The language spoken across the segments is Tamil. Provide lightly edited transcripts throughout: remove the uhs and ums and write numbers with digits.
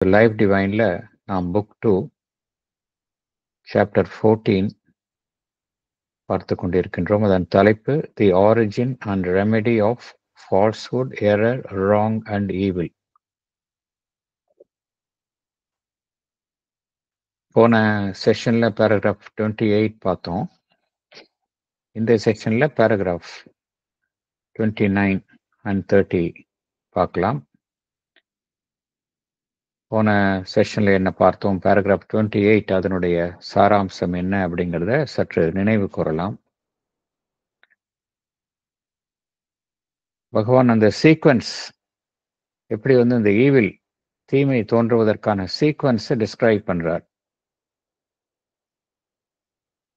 லைவ் டிவைன்ல நாம் புக் 2 சாப்டர் 14 பார்த்து கொண்டிருக்கின்றோம். அதன் தலைப்பு the origin and remedy of falsehood, error, wrong and evil. போன செஷன்ல பேராகிராஃப் 28 பார்த்தோம். இந்த செக்ஷன்ல பேராகிராஃப் 29 அண்ட் 30 பார்க்கலாம். போன செஷன்ல என்ன பார்த்தோம்? பேராகிராஃப் 28 அதனுடைய சாராம்சம் என்ன அப்படிங்கிறத சற்று நினைவு கூறலாம். பகவான் அந்த சீக்வன்ஸ் எப்படி இந்த ஈவில் தீமை தோன்றுவதற்கான சீக்வன்ஸை டிஸ்கிரைப் பண்றார்.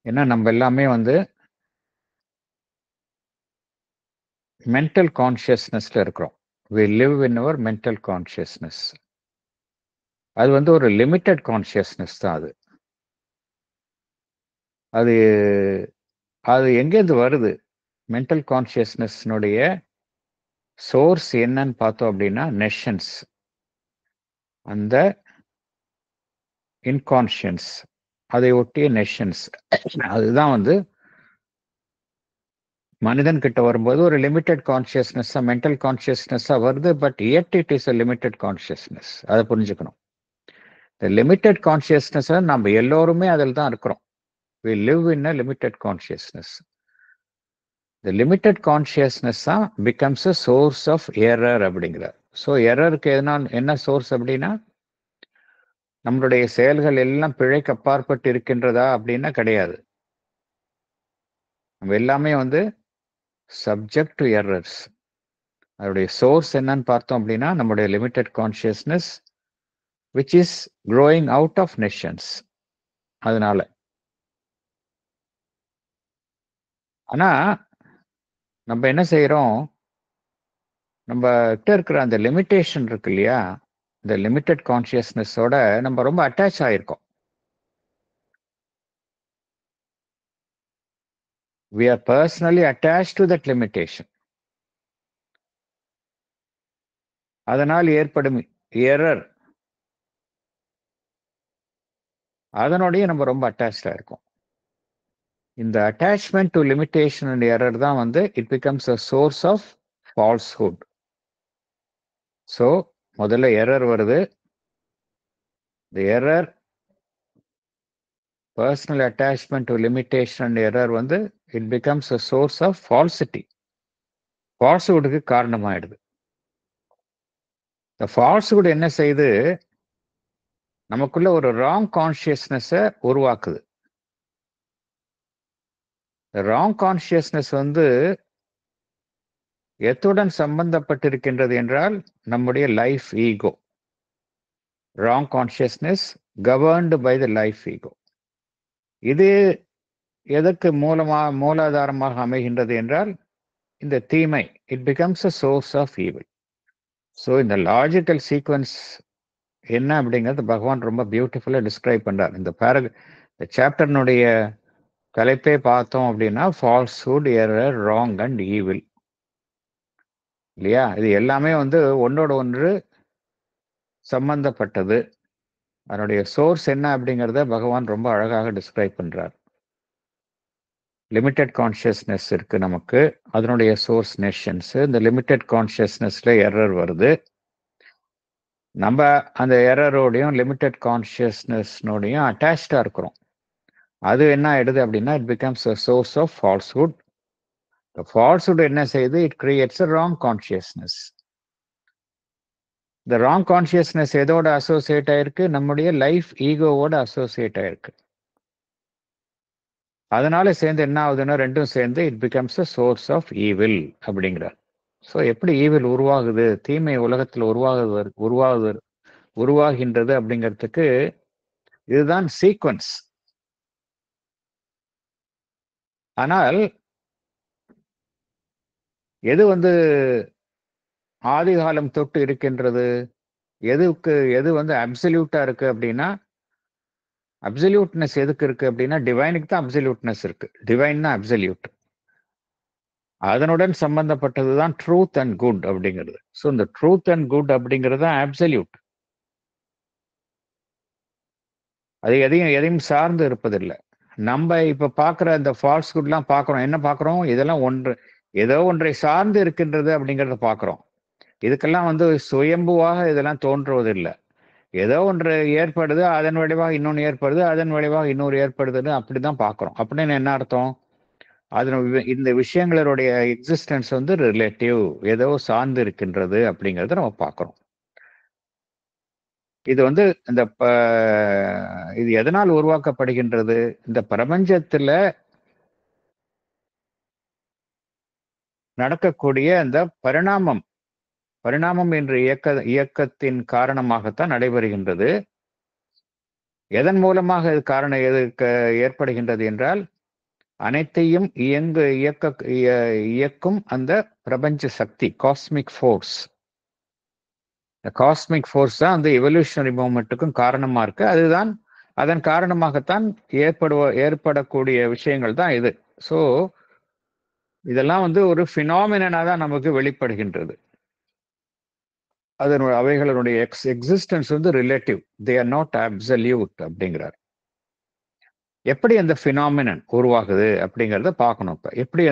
ஏன்னா நம்ம எல்லாமே மென்டல் கான்சியஸ்னஸ்ல இருக்கிறோம். we live in our mental consciousness. அது ஒரு லிமிட்டட் கான்சியஸ்னஸ் தான். அது அது எங்கேருந்து வருது? மென்டல் கான்சியஸ்னஸ்னுடைய சோர்ஸ் என்னன்னு பார்த்தோம் அப்படின்னா நெஷன்ஸ், அந்த இன்கான்ஷியன்ஸ், அதை ஒட்டிய நெஷன்ஸ். அதுதான் மனிதன் கிட்ட வரும்போது ஒரு லிமிட்டட் கான்சியஸ்னஸ், மென்டல் கான்சியஸ்னஸா வருது. But yet it is a limited consciousness. அதை புரிஞ்சுக்கணும். இந்த லிமிட்டட் கான்சியஸ்னஸ் நம்ம எல்லோருமே அதில் தான் இருக்கிறோம். we live in a limited consciousness. the limited consciousness தான் becomes a source of error அப்படிங்கிறார். ஸோ எரருக்கு என்ன சோர்ஸ் அப்படின்னா, நம்மளுடைய செயல்கள் எல்லாம் பிழைக்கு அப்பாற்பட்டு இருக்கின்றதா அப்படின்னா கிடையாது. நம்ம எல்லாமே சப்ஜெக்ட் டு எரர்ஸ். அதோடைய சோர்ஸ் என்னன்னு பார்த்தோம் அப்படின்னா நம்முடைய limited consciousness which is growing out of nescience. அதனால ஆனா நம்ம என்ன செய்யறோம்? நம்ம கிட்ட இருக்கிற அந்த லிமிட்டேஷன் இருக்கு இல்லையா, இந்த லிமிட்டட் கான்சியஸ்னஸோட நம்ம ரொம்ப attach ஆயிருக்கோம். we are personally attached to that limitation. அதனால் ஏற்படும் எரர், அதனோடய நம்ம ரொம்ப அட்டாச்சா இருக்கோம். இந்த attachment to limitation and error தான் it becomes a source of falsehood. So முதல்ல எரர் வருது. இந்த error, personal attachment to limitation and error it becomes a source of falsity. ஃபால்ஸ்ஹுட்டுக்கு காரணமாயிடுது. இந்த ஃபால்ஸ்ஹுட் என்ன செய்யுது? நமக்குள்ள ஒரு ராங் கான்சியஸ்னஸை உருவாக்குது. ராங் கான்சியஸ்னஸ் எத்துடன் சம்பந்தப்பட்டிருக்கின்றது என்றால் நம்முடைய life ego. Wrong consciousness governed by the life ego. இது எதற்கு மூலாதாரமாக அமைகின்றது என்றால் இந்த தீமை. It becomes a source of evil. So இந்த லாஜிக்கல் சீக்வன்ஸ் என்ன அப்படிங்கிறது பகவான் ரொம்ப பியூட்டிஃபுல்லா டிஸ்கிரைப் பண்றார். இந்த சாப்டர்னுடைய தலைப்பே பார்த்தோம் அப்படின்னா falsehood, error, wrong and evil இல்லையா? இது எல்லாமே ஒன்றோட ஒன்று சம்பந்தப்பட்டது. அதனுடைய சோர்ஸ் என்ன அப்படிங்கிறத பகவான் ரொம்ப அழகாக டிஸ்கிரைப் பண்றார். லிமிட்டட் கான்சியஸ்னஸ் இருக்கு நமக்கு, அதனுடைய சோர்ஸ் நெஷன்ஸ். இந்த லிமிட்டட் கான்சியஸ்னஸ்ல எரர் வருது. நம்ம அந்த எரரோடையும் லிமிட்டட் கான்சியஸ்னஸ்னோடையும் அட்டாச்சா இருக்கிறோம். அது என்ன ஆயிடுது அப்படின்னா it becomes a source of falsehood. Falsehood என்ன செய்யுது? It creates a wrong consciousness. இந்த ராங் கான்சியஸ்னஸ் எதோட அசோசியேட் ஆயிருக்கு? நம்முடைய லைஃப் ஈகோவோட அசோசியேட் ஆயிருக்கு. அதனால சேர்ந்து என்ன ஆகுதுன்னா ரெண்டும் சேர்ந்து it becomes a source of evil அப்படிங்கிறார். ஸோ எப்படி ஈவில் உருவாகுது, தீமை உலகத்தில் உருவாகின்றது அப்படிங்கிறதுக்கு இதுதான் சீக்வன்ஸ். ஆனால் எது ஆதி காலம் தொட்டு இருக்கின்றது, எது அப்சல்யூட்டா இருக்கு அப்படின்னா, அப்சல்யூட்னஸ் எதுக்கு இருக்கு அப்படின்னா டிவைனுக்கு தான் அப்சல்யூட்னஸ் இருக்கு. டிவைன் தான் அப்சல்யூட். அதனுடன் சம்பந்தப்பட்டது தான் ட்ரூத் அண்ட் குட் அப்படிங்கிறது. ஸோ இந்த ட்ரூத் அண்ட் குட் அப்படிங்கிறது தான் அப்சல்யூட். அது எதையும் சார்ந்து இருப்பதில்லை. நம்ம இப்ப பார்க்குற இந்த ஃபால்ஸ்ஹுட்லாம் பார்க்குறோம். என்ன பார்க்குறோம்? இதெல்லாம் ஏதோ ஒன்றை சார்ந்து இருக்கின்றது அப்படிங்கிறத பார்க்குறோம். இதுக்கெல்லாம் வந்து சுயம்புவாக இதெல்லாம் தோன்றுவதில்ல. ஏதோ ஒன்று ஏற்படுது, அதன் விளைவாக இன்னொன்னு ஏற்படுது, அதன் விளைவாக இன்னொரு ஏற்படுதுன்னு அப்படிதான் பார்க்குறோம். அப்படின்னு என்ன அர்த்தம்? இந்த விஷயங்களுடைய எக்ஸிஸ்டன்ஸ் வந்து ரிலேட்டிவ், ஏதோ சார்ந்து இருக்கின்றது அப்படிங்கிறத நம்ம பார்க்குறோம். இது வந்து இது எதனால் உருவாக்கப்படுகின்றது? இந்த பிரபஞ்சத்துல நடக்கக்கூடிய அந்த பரிணாமம் பரிணாமம் என்ற இயக்கத்தின் காரணமாகத்தான் நடைபெறுகின்றது. எதன் மூலமாக இது ஏற்படுகின்றது என்றால், அனைத்தையும் இயக்கும் அந்த பிரபஞ்ச சக்தி, காஸ்மிக் ஃபோர்ஸ். இந்த காஸ்மிக் ஃபோர்ஸ் தான் அந்த எவல்யூஷனரி மூவ்மெண்ட்டுக்கும் காரணமா இருக்கு. அதன் காரணமாகத்தான் ஏற்படக்கூடிய விஷயங்கள் தான் இது. ஸோ இதெல்லாம் வந்து ஒரு ஃபினாமினனா தான் நமக்கு வெளிப்படுகின்றது. அவைகளுடைய எக்ஸிஸ்டன்ஸ் வந்து relative. They are not absolute அப்படிங்கிறார். எப்படி அந்த ஃபினாமினன் உருவாகுது அப்படிங்கிறத பார்க்கணும். இப்ப எப்படி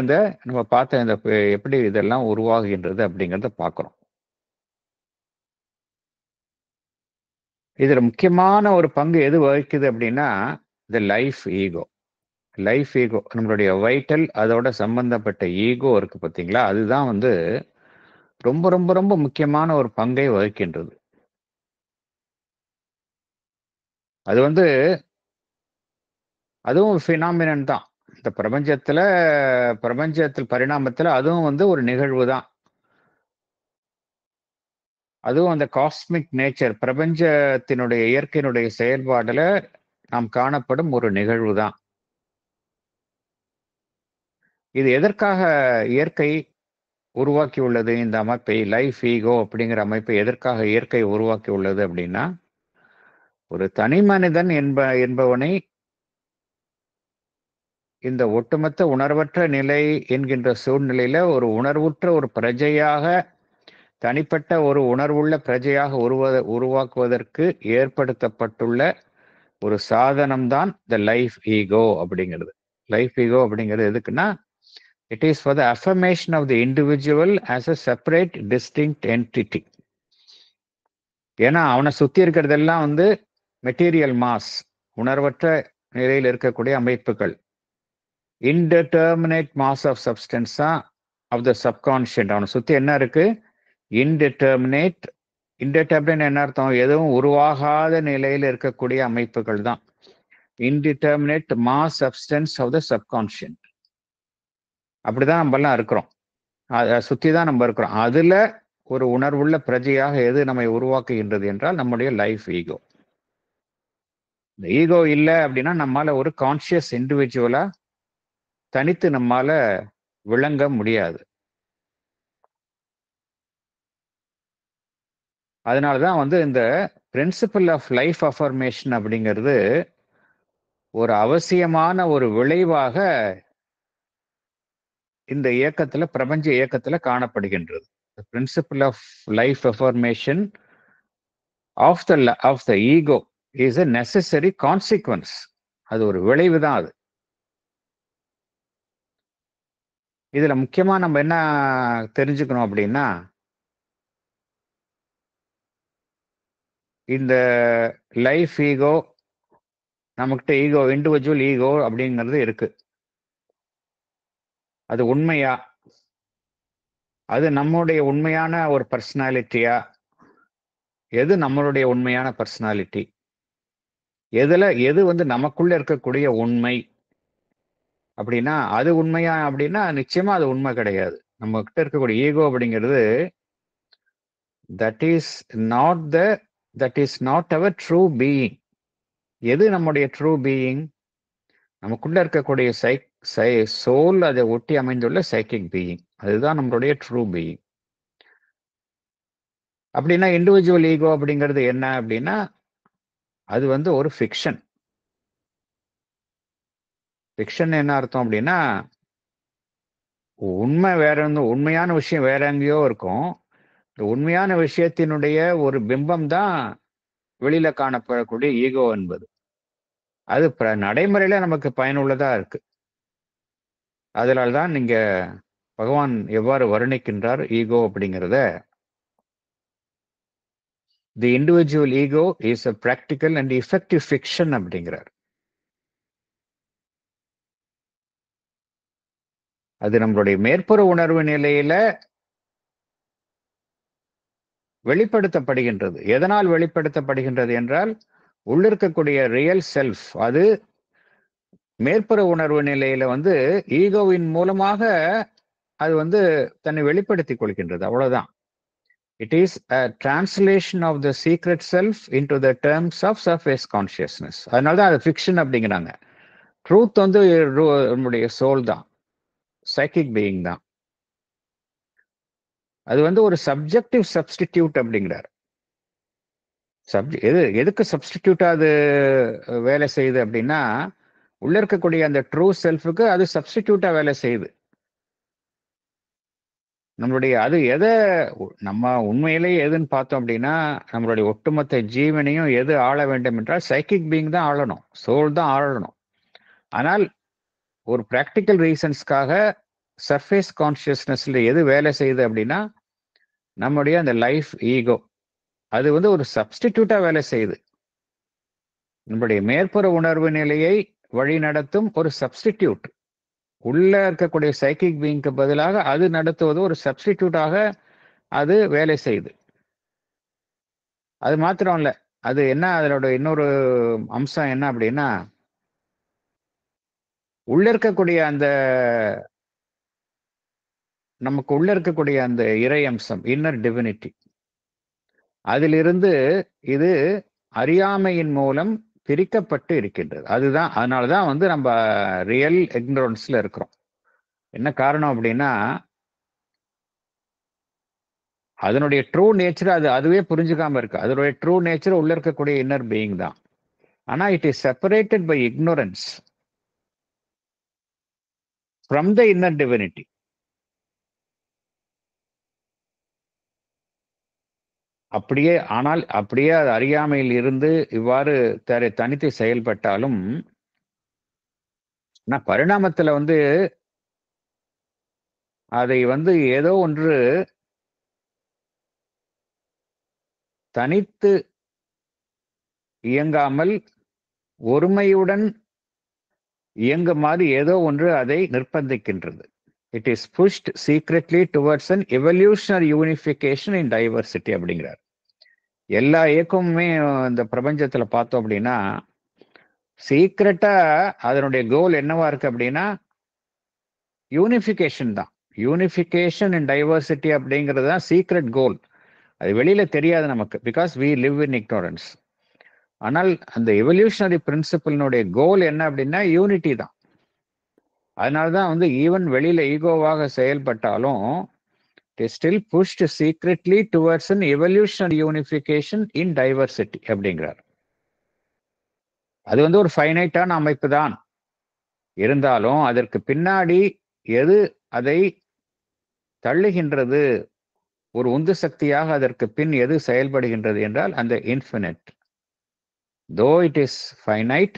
நம்ம பார்த்த எப்படி இதெல்லாம் உருவாகுகின்றது அப்படிங்கிறத பார்க்கிறோம். இதுல முக்கியமான ஒரு பங்கு எது வகிக்குது அப்படின்னா, the life ego. Life ego நம்மளுடைய வைட்டல், அதோட சம்பந்தப்பட்ட ஈகோ இருக்கு பார்த்தீங்களா? அதுதான் வந்து ரொம்ப ரொம்ப ரொம்ப முக்கியமான ஒரு பங்கை வகிக்கின்றது. அது வந்து அதுவும் ஃபினாமினன் தான். இந்த பிரபஞ்சத்தில் பரிணாமத்துல அதுவும் வந்து ஒரு நிகழ்வு தான். அதுவும் அந்த காஸ்மிக் நேச்சர், பிரபஞ்சத்தினுடைய இயற்கையினுடைய செயல்பாடுல நாம் காணப்படும் ஒரு நிகழ்வு தான். இது எதற்காக இயற்கை உருவாக்கியுள்ளது? இந்த அமைப்பை, லைஃப் ஈகோ அப்படிங்கிற அமைப்பை எதற்காக இயற்கை உருவாக்கியுள்ளது அப்படின்னா, ஒரு தனி மனிதன் என்பவனை இந்த ஒட்டுமொத்த உணர்வற்ற நிலை என்கின்ற சூழ்நிலையில ஒரு உணர்வுற்ற ஒரு பிரஜையாக, தனிப்பட்ட ஒரு உணர்வுள்ள பிரஜையாக உருவாக்குவதற்கு ஏற்படுத்தப்பட்டுள்ள ஒரு சாதனம் தான் த லைஃப் ஈகோ அப்படிங்கிறது. லைஃப் ஈகோ அப்படிங்கிறது எதுக்குன்னா, it is for the affirmation of the individual as a separate distinct entity. ஏன்னா அவனை சுத்தி இருக்கிறதெல்லாம் வந்து மெட்டீரியல் மாஸ், உணர்வற்ற நிலையில் இருக்கக்கூடிய அமைப்புகள். இன்டெட்டர்மினேட் மாஸ் ஆஃப் சப்ஸ்டன்ஸ் தான் ஆஃப் த சப்கான்ஷியன்ட். அவனை சுத்தி என்ன இருக்கு? இன்டெட்டர்மினேட். இன்டெட்டர்மினேட் என்ன அர்த்தம்? எதுவும் உருவாகாத நிலையில் இருக்கக்கூடிய அமைப்புகள் தான் indeterminate mass substance of the subconscient. அப்படிதான் நம்ம எல்லாம் இருக்கிறோம். அதை சுத்தி தான் நம்ம இருக்கிறோம். அதுல ஒரு உணர்வுள்ள பிரஜையாக எது நம்மை உருவாக்குகின்றது என்றால் நம்முடைய லைஃப் ஈகோ. இந்த ஈகோ இல்லை அப்படின்னா நம்மால ஒரு கான்சியஸ் இண்டிவிஜுவலா தனித்து நம்மால விளங்க முடியாது. அதனாலதான் வந்து இந்த பிரின்சிபல் ஆஃப் லைஃப் அஃபர்மேஷன் அப்படிங்கிறது ஒரு அவசியமான ஒரு விளைவாக இந்த பிரபஞ்ச இயக்கத்துல காணப்படுகின்றது. Principle of life affirmation of the ego is a necessary consequence. அது ஒரு விளைவு தான் அது. இதுல முக்கியமா நம்ம என்ன தெரிஞ்சுக்கணும் அப்படின்னா, இந்த லைஃப் ஈகோ, நமக்கிட்ட ஈகோ, இண்டிவிஜுவல் ஈகோ அப்படிங்கிறது இருக்கு. அது உண்மையா? அது நம்முடைய உண்மையான ஒரு பர்சனாலிட்டியா? எது நம்மளுடைய உண்மையான பர்சனாலிட்டி? எது வந்து நமக்குள்ள இருக்கக்கூடிய உண்மை அப்படின்னா, அது உண்மையா அப்படின்னா நிச்சயமா அது உண்மை கிடையாது. நம்ம கிட்ட இருக்கக்கூடிய ஈகோ அப்படிங்கிறது that is not the that is not our true being. எது நம்முடைய ட்ரூ பீயிங்? நமக்குள்ள இருக்கக்கூடிய சோல், அதை ஒட்டி அமைந்துள்ள சைக்கிக் பீயிங். அதுதான் நம்மளுடைய ட்ரூ பீயிங். அப்படின்னா இண்டிவிஜுவல் ஈகோ அப்படிங்கிறது என்ன அப்படின்னா, அது வந்து ஒரு ஃபிக்ஷன். ஃபிக்ஷன் என்ன அர்த்தம் அப்படின்னா, உண்மையான விஷயம் வேற எங்கேயோ இருக்கும். இந்த உண்மையான விஷயத்தினுடைய ஒரு பிம்பம் தான் வெளியில காணப்படக்கூடிய ஈகோ என்பது. அது நடைமுறையில நமக்கு பயனுள்ளதா இருக்கு. அதனால்தான் நீங்க பகவான் எவ்வாறு வர்ணிக்கின்றார் ஈகோ அப்படிங்கிறத, the individual ego is a practical and effective fiction அப்படிங்கிறார். அது நம்மளுடைய மேற்புற உணர்வு நிலையில வெளிப்படுத்தப்படுகின்றது. எதனால் வெளிப்படுத்தப்படுகின்றது என்றால், உள்ளிருக்கக்கூடிய ரியல் செல்ஃப் அது மேற்புற உணர்வு நிலையில வந்து ஈகோவின் மூலமாக அது வந்து தன்னை வெளிப்படுத்திக் கொள்கின்றது. அவ்வளவுதான். It is a translation of the secret self into the terms of surface consciousness. அதனால தான் அது ஃபிக்ஷன் அப்படிங்கிறாங்க. ட்ரூத் வந்து நம்முடைய சோல் தான், சைக்கிக் பீயிங் தான். அது வந்து ஒரு சப்ஜெக்டிவ் சப்ஸ்டிடியூட் அப்படிங்கிறார். எதுக்கு சப்ஸ்டிடியூட்டா அது வேலை செய்யுது அப்படின்னா, உள்ள இருக்கக்கூடிய அந்த ட்ரூ செல்ஃபுக்கு அது சப்ஸ்டிடியூட்டா வேலை செய்யுது. நம்மளுடைய அது நம்ம உண்மையிலேயே எதுன்னு பார்த்தோம் அப்படின்னா, நம்மளுடைய ஒட்டுமொத்த ஜீவனையும் எது ஆள வேண்டும் என்றால் சைக்கிக் பீயிங் தான் ஆளணும், சோல் தான் ஆளணும். ஆனால் ஒரு பிராக்டிக்கல் ரீசன்ஸ்க்காக சர்ஃபேஸ் கான்சியஸ்னஸ்ல எது வேலை செய்யுது அப்படின்னா, நம்முடைய அந்த லைஃப் ஈகோ அது வந்து ஒரு சப்ஸ்டிடியூட்டா வேலை செய்யுது. நம்முடைய மேற்புற உணர்வு நிலையை வழி நடத்தும் ஒரு சப்ஸ்டிடியூட். உள்ள இருக்கக்கூடிய சைக்கிக் பீயிங்க்கு பதிலாக அது நடத்துவது ஒரு சப்ஸ்டிடியூட்டாக அது வேலை செய்யுது. அது மாத்திரம் இல்ல. அது என்ன அதனோட இன்னொரு அம்சம் என்ன அப்படின்னா, உள்ள இருக்கக்கூடிய அந்த நமக்கு உள்ள இருக்கக்கூடிய அந்த இறை அம்சம், இன்னர் டிவினிட்டி, அதிலிருந்து இது அறியாமையின் மூலம் பிரிக்கப்பட்டு இருக்கின்றது. அதுதான் அதனாலதான் வந்து நம்ம ரியல் இக்னோரன்ஸ்ல இருக்கிறோம். என்ன காரணம் அப்படின்னா, அதனுடைய ட்ரூ நேச்சர் அதுவே புரிஞ்சுக்காம இருக்கு. அதனுடைய ட்ரூ நேச்சர் உள்ள இருக்கக்கூடிய இன்னர் பீயிங் தான். ஆனா it is separated by ignorance from the inner divinity. அப்படியே அது அறியாமையில் இருந்து இவ்வாறு தனித்து செயல்பட்டாலும், ஆனா பரிணாமத்துல வந்து அதை வந்து ஏதோ ஒன்று தனித்து இயங்காமல் ஒருமையுடன் இயங்குமாறு ஏதோ ஒன்று அதை நிர்பந்திக்கின்றது. It is pushed secretly towards an evolutionary unification in diversity அப்படிங்கிறார். எல்லா இயக்கமுமே இந்த பிரபஞ்சத்துல பார்த்தோம் அப்படின்னா, சீக்ரெட்டா அதனுடைய கோல் என்னவா இருக்கு அப்படின்னா யூனிஃபிகேஷன் தான். யூனிஃபிகேஷன் இன் டைவர்சிட்டி அப்படிங்கிறது தான் சீக்ரெட் கோல். அது வெளியில தெரியாது நமக்கு, because we live in ignorance. ஆனால் அந்த எவல்யூஷனரி பிரின்சிபலினுடைய கோல் என்ன அப்படின்னா யூனிட்டி தான். அதனாலதான் வந்து ஈவன் வெளியில ஈகோவாக செயல்பட்டாலும் still pushed secretly towards an evolutionary unification in diversity அப்படிங்கிறார். அது வந்து ஒரு ஃபைனைட்டான அமைப்பு தான். இருந்தாலும் அதற்கு பின்னாடி எது அதை தள்ளுகின்றது, ஒரு உந்து சக்தியாக அதற்கு பின் எது செயல்படுகின்றது என்றால் அந்த infinite. Though it is finite,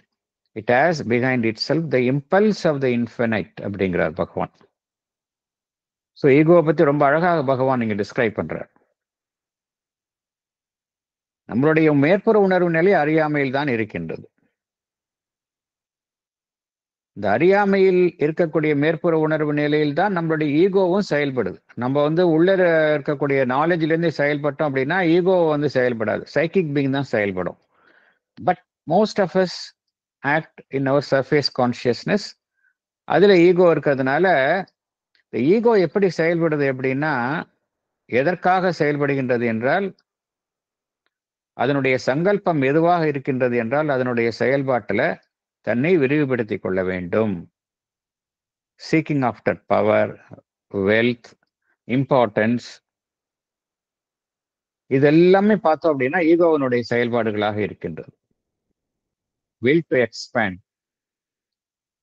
it has behind itself the impulse of the infinite அப்படிங்கிறார் பகவான். ஸோ ஈகோவை பத்தி ரொம்ப அழகாக பகவான் இங்க டிஸ்கிரைப் பண்றார். நம்மளுடைய மேற்புற உணர்வு நிலை அறியாமையில் தான் இருக்கின்றது. இந்த அறியாமையில் இருக்கக்கூடிய மேற்புற உணர்வு நிலையில் தான் நம்மளுடைய ஈகோவும் செயல்படுது. நம்ம வந்து உள்ள இருக்கக்கூடிய நாலேஜ்ல இருந்து செயல்பட்டோம் அப்படின்னா ஈகோ வந்து செயல்படாது, சைக்கிக் பீயிங் தான் செயல்படும். But most of us act in our surface consciousness. அதுல ஈகோ இருக்கிறதுனால இந்த ஈகோ எப்படி செயல்படுது அப்படின்னா, எதற்காக செயல்படுகின்றது என்றால், அதனுடைய சங்கல்பம் எதுவாக இருக்கின்றது என்றால் அதனுடைய செயல்பாட்டுல தன்னை விரிவுபடுத்திக் கொள்ள வேண்டும். Seeking after power, wealth, importance, இதெல்லாமே பார்த்தோம் அப்படின்னா ஈகோவினுடைய செயல்பாடுகளாக இருக்கின்றது. Will do expand.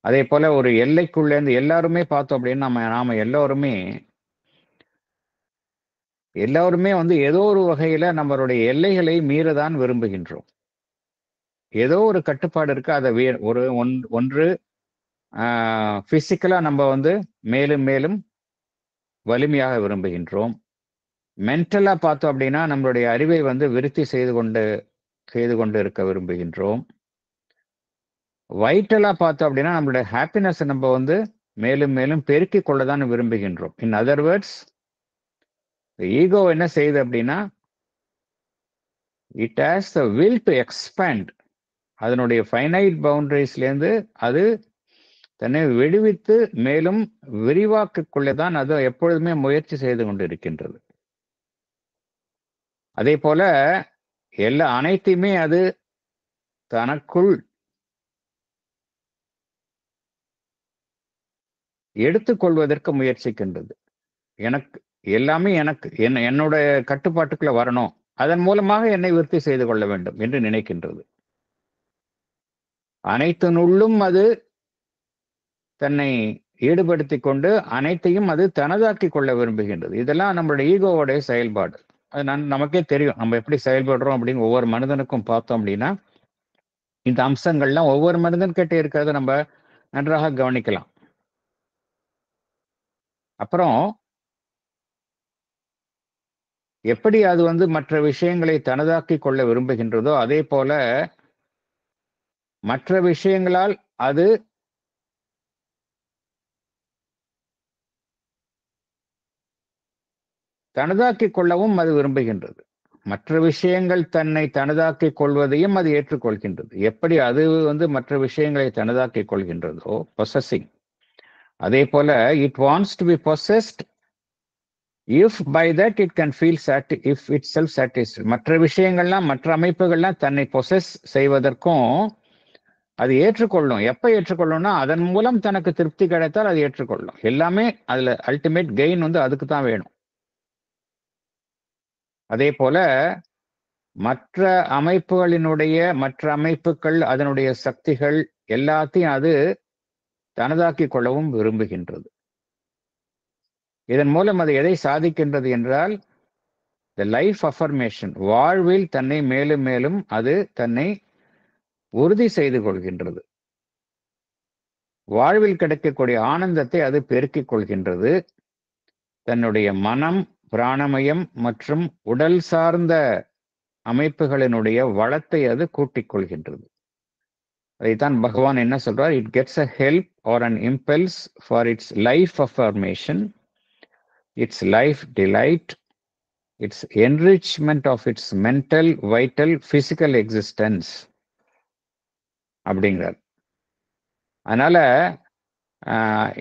அதே போல ஒரு எல்லைக்குள்ள இருந்து எல்லாருமே பார்த்தோம் அப்படின்னா நாம எல்லாருமே வந்து ஏதோ ஒரு வகையில நம்மளுடைய எல்லைகளை மீறதான் விரும்புகின்றோம். ஏதோ ஒரு கட்டுப்பாடு இருக்கு. அதை ஒன்று பிசிக்கலா நம்ம வந்து மேலும் மேலும் வலிமையாக விரும்புகின்றோம். மென்டலா பார்த்தோம் அப்படின்னா நம்மளுடைய அறிவை வந்து விருத்தி செய்து கொண்டு இருக்க விரும்புகின்றோம். வைட்டலா பார்த்தோம் அப்படின்னா நம்மளுடைய ஹாப்பினஸ் நம்ம வந்து மேலும் மேலும் பெருக்கிக் கொள்ளதான் விரும்புகின்றோம். இன் அதர் வேர்ட்ஸ், ஈகோ என்ன செய்யுது அப்படின்னா, it has the will do expand. அதனுடைய ஃபைனைட் பவுண்டரிஸ்லேருந்து அது தன்னை விடுவித்து மேலும் விரிவாக்கிக் கொள்ளதான் அது எப்பொழுதுமே முயற்சி செய்து கொண்டு இருக்கின்றது. அதே போல அனைத்தையுமே அது தனக்குள் எடுத்துக்கொள்வதற்கு முயற்சிக்கின்றது. எல்லாமே என்னோட கட்டுப்பாட்டுக்குள்ள வரணும், அதன் மூலமாக என்னை விருத்தி செய்து கொள்ள வேண்டும் என்று நினைக்கின்றது. அனைத்தினுள்ளும் அது தன்னை ஈடுபடுத்திக் கொண்டு அனைத்தையும் அது தனதாக்கி கொள்ள விரும்புகின்றது. இதெல்லாம் நம்மளுடைய ஈகோவுடைய செயல்பாடு. அது நமக்கே தெரியும் நம்ம எப்படி செயல்படுறோம் அப்படின்னு. ஒவ்வொரு மனிதனுக்கும் பார்த்தோம் அப்படின்னா இந்த அம்சங்கள்லாம் ஒவ்வொரு மனிதன் கிட்ட இருக்கிறத நம்ம நன்றாக கவனிக்கலாம். அப்புறம் எப்படி அது வந்து மற்ற விஷயங்களை தனதாக்கி கொள்ள விரும்புகின்றதோ அதே போல மற்ற விஷயங்களால் அது தனதாக்கிக் கொள்ளவும் அது விரும்புகின்றது. மற்ற விஷயங்கள் தன்னை தனதாக்கிக் கொள்வதையும் அது ஏற்றுக்கொள்கின்றது. எப்படி அது வந்து மற்ற விஷயங்களை தனதாக்கிக் கொள்கின்றதோ, பொசஸிங், அதே போல it wants to be possessed if by that it can feel if itself satisfied. மற்ற விஷயங்கள்லாம் மற்ற அமைப்புகள்லாம் தன்னை பொசஸ் செய்வதற்கும் அது ஏற்றுக்கொள்ளும். எப்ப ஏற்றுக்கொள்ளும்னா அதன் மூலம் தனக்கு திருப்தி கிடைத்தால் அது ஏற்றுக்கொள்ளும். எல்லாமே அதுல அல்டிமேட் கெயின் வந்து அதுக்கு தான் வேணும். அதே போல மற்ற அமைப்புகள் அதனுடைய சக்திகள் எல்லாத்தையும் அது தனதாக்கிக் கொள்ளவும் விரும்புகின்றது. இதன் மூலம் அது எதை சாதிக்கின்றது என்றால் த லைஃப் அஃபர்மேஷன், வாழ்வில் தன்னை மேலும் மேலும் அது தன்னை உறுதி செய்து கொள்கின்றது. வாழ்வில் கிடைக்கக்கூடிய ஆனந்தத்தை அது பெருக்கிக் கொள்கின்றது. தன்னுடைய மனம், பிராணமயம் மற்றும் உடல் சார்ந்த அமைப்புகளினுடைய வளத்தை அது கூட்டிக் கொள்கின்றது. அதைத்தான் பகவான் என்ன சொல்றார்? It gets a help or an impulse for its life affirmation, its life delight, its enrichment of its mental, vital, physical existence அப்படிங்கிறார். அதனால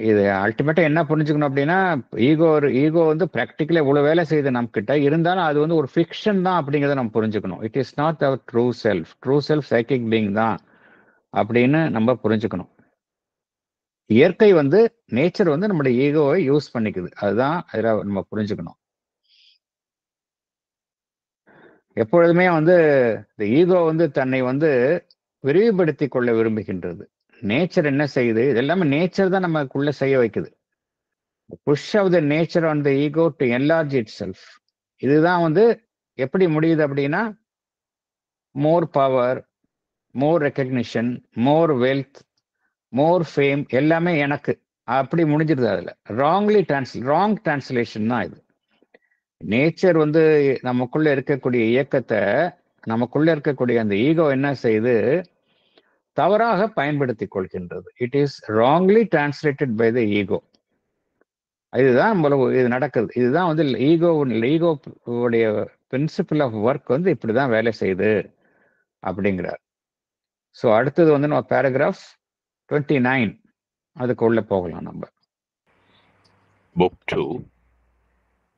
இது அல்டிமேட்டா என்ன புரிஞ்சுக்கணும் அப்படின்னா, ஈகோ வந்து பிராக்டிக்கலா இவ்வளவு வேலை செய்யுது நம்ம கிட்ட, இருந்தாலும் அது வந்து ஒரு ஃபிக்ஷன் தான் அப்படிங்கிறத நம்ம புரிஞ்சுக்கணும். It is not our true self. True self psychic being தான் அப்படின்னு நம்ம புரிஞ்சுக்கணும். இயற்கை வந்து நேச்சர் வந்து நம்மளுடைய ஈகோவை யூஸ் பண்ணிக்குது. அதுதான் அதில் நம்ம புரிஞ்சுக்கணும். எப்பொழுதுமே வந்து இந்த ஈகோ வந்து தன்னை வந்து விரிவுபடுத்தி கொள்ள விரும்புகின்றது. நேச்சர் என்ன செய்யுது? இதெல்லாமே நேச்சர் தான் நமக்குள்ள செய்ய வைக்குது. Push of the nature on the ego to enlarge itself. இதுதான் வந்து எப்படி முடியுது அப்படின்னா, more power, more recognition, more wealth, more fame, எல்லாமே எனக்கு அப்படி முடிஞ்சிருது. அதுல ராங் டிரான்ஸ்லேஷன் தான் இது. நேச்சர் வந்து நமக்குள்ள இருக்கக்கூடிய இயக்கத்தை, நமக்குள்ள இருக்கக்கூடிய அந்த ஈகோ என்ன செய்யுது? தவறாக பயன்படுத்திக் கொள்கின்றது. It is wrongly translated by the ego. இதுதான் இது நடக்குது. இதுதான் வந்து ஈகோவுடைய பிரின்சிபல் ஆஃப் ஒர்க் வந்து இப்படிதான் வேலை செய்யுது அப்படிங்கிறார். ஸோ அடுத்தது வந்து நம்ம பேராகிராஃப் 29 அதுக்கு உள்ள போகலாம் நம்ம. Book 2,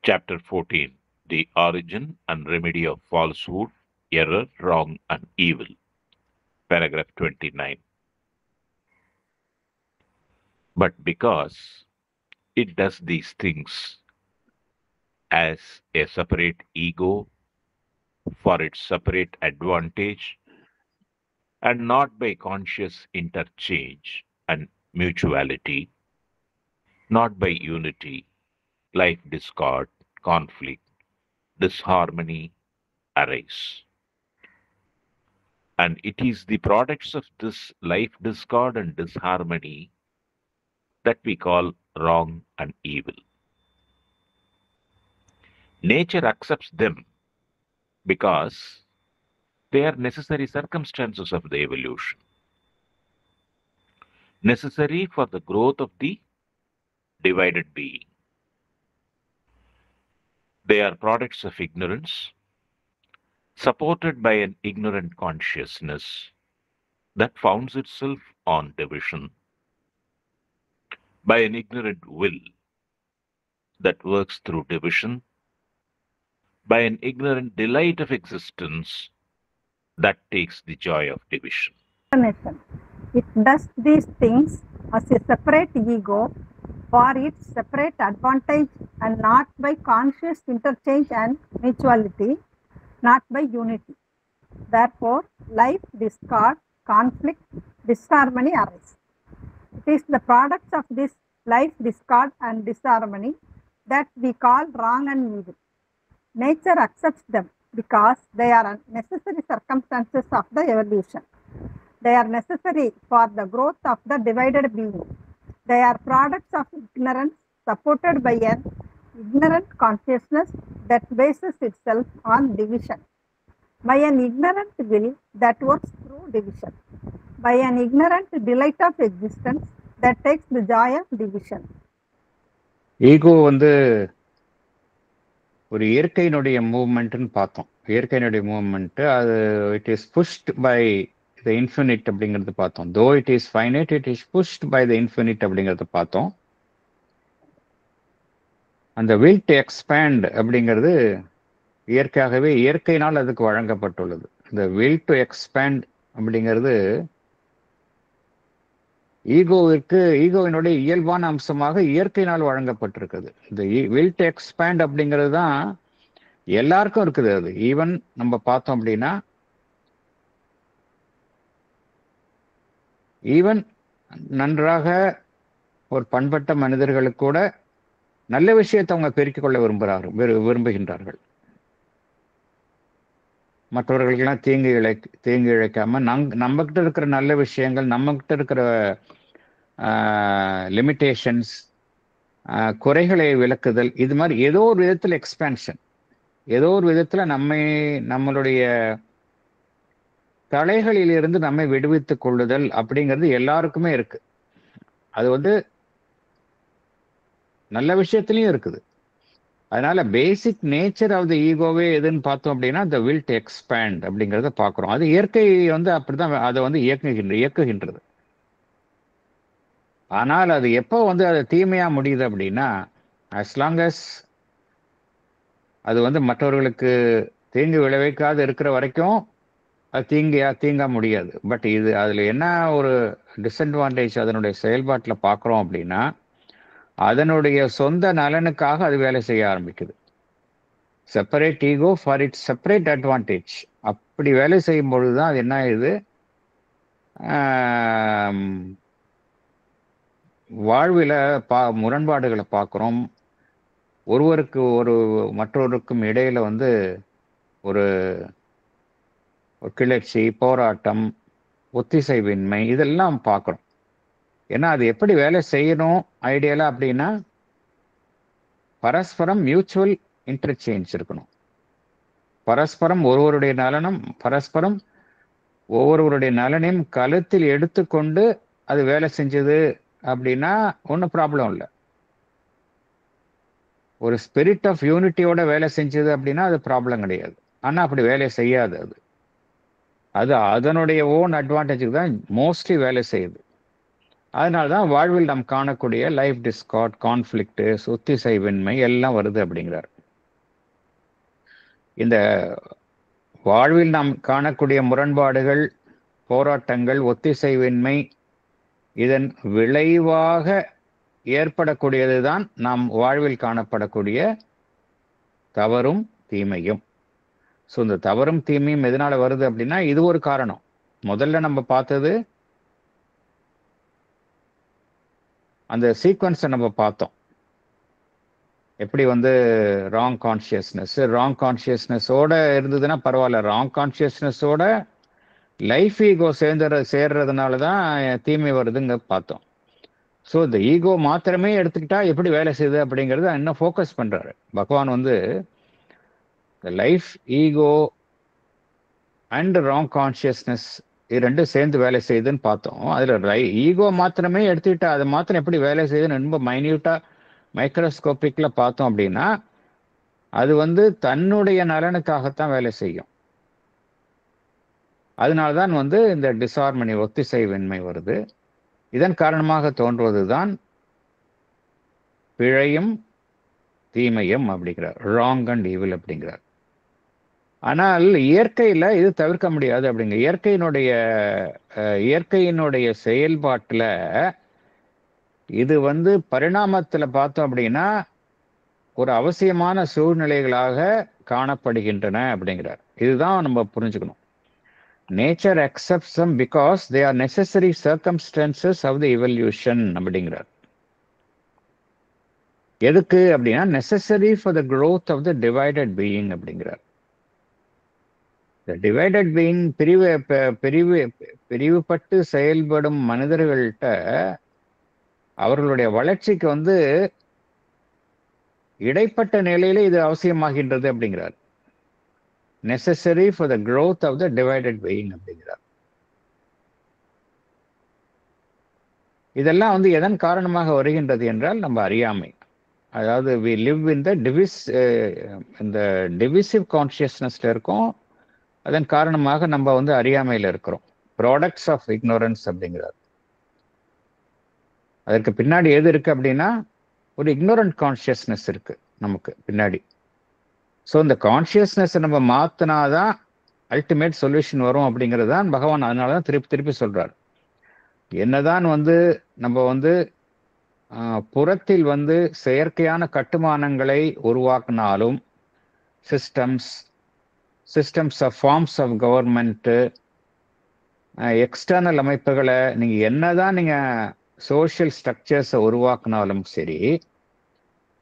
Chapter 14, The Origin and Remedy of Falsehood, Error, Wrong and Evil. Paragraph 29. But because it does these things as a separate ego for its separate advantage and not by conscious interchange and mutuality, not by unity, like discord, conflict, disharmony arise. And it is the products of this life discord and disharmony that we call wrong and evil. Nature accepts them because they are necessary circumstances of the evolution, necessary for the growth of the divided being. They are products of ignorance, supported by an ignorant consciousness that founds itself on division, by an ignorant will that works through division, by an ignorant delight of existence that takes the joy of division. It does these things as a separate ego for its separate advantage and not by conscious interchange and mutuality, not by unity. Therefore, life discord, conflict, disharmony arise. It is the products of this life discord and disharmony that we call wrong and evil. Nature accepts them because they are necessary circumstances of the evolution. They are necessary for the growth of the divided being. They are products of ignorance supported by an ignorant consciousness that bases itself on division, by an ignorant will that works through division, by an ignorant delight of existence that takes the joy of division. Ego ஒரு இயற்கையினுடைய மூவ்மெண்ட்னு பார்த்தோம். இயற்கையினுடைய மூவ்மெண்ட் அது it is pushed by the infinite அப்படிங்கிறது பார்த்தோம். Though it is finite, it is pushed by the infinite அப்படிங்கிறத பார்த்தோம். அந்த வில் டு எக்ஸ்பேண்ட் அப்படிங்கிறது இயற்கையாகவே இயற்கையினால் அதுக்கு வழங்கப்பட்டுள்ளது. இந்த வில் டு எக்ஸ்பேண்ட் அப்படிங்கிறது ஈகோவினுடைய இயல்பான அம்சமாக இயற்கையினால் வழங்கப்பட்டிருக்குது. இந்த வில் டு எக்ஸ்பேண்ட் அப்படிங்கிறது தான் எல்லாருக்கும் இருக்குது. அது ஈவன் நம்ம பார்த்தோம் அப்படின்னா ஈவன் நன்றாக ஒரு பண்பட்ட மனிதர்களுக்கு கூட நல்ல விஷயத்தை அவங்க பெருக்கிக் கொள்ள விரும்புகின்றார்கள். மற்றவர்களுக்கெல்லாம் தீங்கு இழைக்காம நம்ம கிட்ட இருக்கிற நல்ல விஷயங்கள், நம்ம கிட்ட இருக்கிற லிமிட்டேஷன்ஸ், குறைகளை விளக்குதல், இது மாதிரி ஏதோ ஒரு விதத்தில் எக்ஸ்பேன்ஷன், ஏதோ ஒரு விதத்துல நம்மளுடைய தலைகளிலிருந்து நம்மை விடுவித்துக் கொள்ளுதல் அப்படிங்கிறது எல்லாருக்குமே இருக்கு. அது நல்ல விஷயத்திலையும் இருக்குது. அதனால பேசிக் நேச்சர் ஆஃப் த ஈகோவே எதுன்னு பார்த்தோம் அப்படின்னா த வில் டு எக்ஸ்பேண்ட் அப்படிங்கிறத பார்க்குறோம். அது இயற்கை அப்படிதான் அதை இயக்குகின்றது. ஆனால் அது எப்போ அது தீமையா முடியுது அப்படின்னா, as long as அது மற்றவர்களுக்கு தீங்கு விளைவிக்காது இருக்கிற வரைக்கும் அது தீங்கா முடியாது. பட் அதுல என்ன ஒரு டிஸ்அட்வான்டேஜ் அதனுடைய செயல்பாட்டில் பார்க்குறோம் அப்படின்னா, அதனுடைய சொந்த நலனுக்காக அது வேலை செய்ய ஆரம்பிக்குது. Separate ego for its separate advantage. அப்படி வேலை செய்யும் பொழுதுதான் அது என்ன ஆகுது, வாழ்வில் முரண்பாடுகளை பார்க்குறோம். மற்றொருக்கும் இடையில ஒரு கிளர்ச்சி, போராட்டம், ஒத்திசைவின்மை இதெல்லாம் பார்க்குறோம். ஏன்னா அது எப்படி வேலை செய்யணும் ஐடியலா அப்படின்னா, பரஸ்பரம் மியூச்சுவல் இன்டர்சேஞ்ச் இருக்கணும். பரஸ்பரம் ஒவ்வொருவருடைய நலனையும் கருத்தில் எடுத்துக்கொண்டு அது வேலை செஞ்சது அப்படின்னா ஒன்றும் ப்ராப்ளம் இல்லை. ஒரு ஸ்பிரிட் ஆஃப் யூனிட்டியோட வேலை செஞ்சது அப்படின்னா அது ப்ராப்ளம் கிடையாது. ஆனால் அப்படி வேலை செய்யாது. அது அதனுடைய ஓன் அட்வான்டேஜுக்கு தான் மோஸ்ட்லி வேலை செய்யுது. அதனால்தான் வாழ்வில் நாம் காணக்கூடிய லைஃப் டிஸ்கார்ட், கான்ஃப்ளிக்ட், ஒத்திசைவின்மை எல்லாம் வருது அப்படிங்கிறார். இந்த வாழ்வில் நாம் காணக்கூடிய முரண்பாடுகள், போராட்டங்கள், ஒத்திசைவின்மை இதன் விளைவாக ஏற்படக்கூடியதுதான் நாம் வாழ்வில் காணப்படக்கூடிய தவறும் தீமையும். ஸோ இந்த தவறும் தீமையும் எதனால வருது அப்படின்னா இது ஒரு காரணம். முதல்ல நம்ம பார்த்தது அந்த சீக்வன்ஸை நம்ம பார்த்தோம். எப்படி ராங் கான்ஷியஸ்னஸோட இருந்ததுன்னா பரவாயில்ல, ராங் கான்ஷியஸ்னஸோட லைஃப் ஈகோ சேர்றதுனால தான் தீமை வருதுங்க பார்த்தோம். ஸோ இந்த ஈகோ மாத்திரமே எடுத்துக்கிட்டா எப்படி வேலை செய்யுது அப்படிங்கிறது இன்னும் ஃபோக்கஸ் பண்றாரு பகவான். வந்து life ego and wrong consciousness இது ரெண்டும் சேர்ந்து வேலை செய்யுதுன்னு பார்த்தோம். அதுல ஈகோ மாத்திரமே எடுத்துக்கிட்டா அது மாத்திரம் எப்படி வேலை செய்யுதுன்னு ரொம்ப மைன்யூட்டா மைக்ரோஸ்கோபிக்ல பார்த்தோம் அப்படின்னா அது வந்து தன்னுடைய நலனுக்காகத்தான் வேலை செய்யும். அதனால்தான் வந்து இந்த டிசார்மனி ஒத்திசைவின்மை வருது. இதன் காரணமாக தோன்றுவதுதான் பிழையும் தீமையும் அப்படிங்கிறார், ராங் அண்ட் ஈவில் அப்படிங்கிறார். ஆனால் இயற்கையில இது தவிர்க்க முடியாது அப்படிங்க. இயற்கையினுடைய செயல்பாட்டுல இது வந்து பரிணாமத்துல பார்த்தோம் அப்படின்னா ஒரு அவசியமான சூழ்நிலைகளாக காணப்படுகின்றன அப்படிங்கிறார். இதுதான் நம்ம புரிஞ்சுக்கணும். Nature accepts them because they are necessary circumstances of the evolution அப்படிங்கிறார். எதுக்கு அப்படின்னா necessary for the growth of the divided being அப்படிங்கிறார். The divided being பிரிவுபட்டு செயல்படும் மனிதர்கள்ட்ட அவர்களுடைய வளர்ச்சிக்கு வந்து இடைப்பட்ட நிலையில இது அவசியமாகின்றது அப்படிங்கிறார். necessary for the growth of the divided being அப்படிங்கிறார். இதெல்லாம் வந்து எதன் காரணமாக வருகின்றது என்றால் நம்ம அறியாமை. அதாவது we live in the divisive consciousnessல இருக்கோம். அதன் காரணமாக நம்ம வந்து அறியாமையில இருக்கிறோம். ப்ராடக்ட்ஸ் ஆஃப் இக்னோரன்ஸ் அப்படிங்கிறார். அதற்கு பின்னாடி எது இருக்கு அப்படின்னா ஒரு இக்னோரண்ட் கான்சியஸ்னஸ் இருக்கு நமக்கு பின்னாடி. ஸோ இந்த கான்சியஸ்னஸ் நம்ம மாத்தினாதான் அல்டிமேட் சொல்யூஷன் வரும் அப்படிங்கிறது தான் பகவான் அதனாலதான் திருப்பி திருப்பி சொல்றார். என்னதான் வந்து நம்ம வந்து புறத்தில் வந்து செயற்கையான கட்டுமானங்களை உருவாக்கினாலும் systems of forms of government external அமைப்புகளை நீங்க என்னதான் நீங்க சோஷியல் ஸ்ட்ரக்சர்ஸை உருவாக்கினாலும் சரி,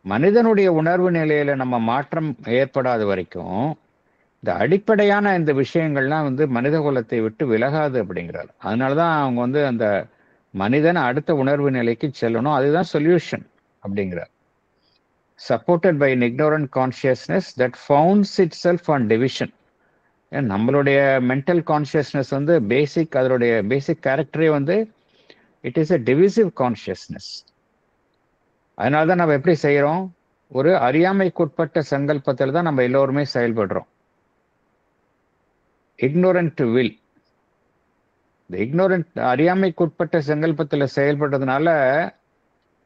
மனிதனுடைய உணர்வு நிலையில நம்ம மாற்றம் ஏற்படாத வரைக்கும் இந்த அடிப்படையான இந்த விஷயங்கள்லாம் வந்து மனித குலத்தை விட்டு விலகாது அப்படிங்கிறார். அதனாலதான் அவங்க வந்து அந்த மனிதன் அடுத்த உணர்வு நிலைக்கு செல்லணும், அதுதான் சொல்யூஷன் அப்படிங்கிறார். Supported by an ignorant consciousness that founds itself on division. நம்மளுடைய மென்டல் கான்சியஸ்னஸ் வந்து அதனுடைய பேசிக் கேரக்டரே வந்து it is a divisive consciousness. அதனால்தான் நம்ம எப்படி செய்யறோம், ஒரு அறியாமைக்குட்பட்ட சங்கல்பத்தில் தான் நம்ம எல்லோருமே செயல்படுறோம். இக்னோரண்ட் வில், இந்த இக்னோரண்ட் அறியாமைக்குட்பட்ட சங்கல்பத்தில் செயல்படுறதுனால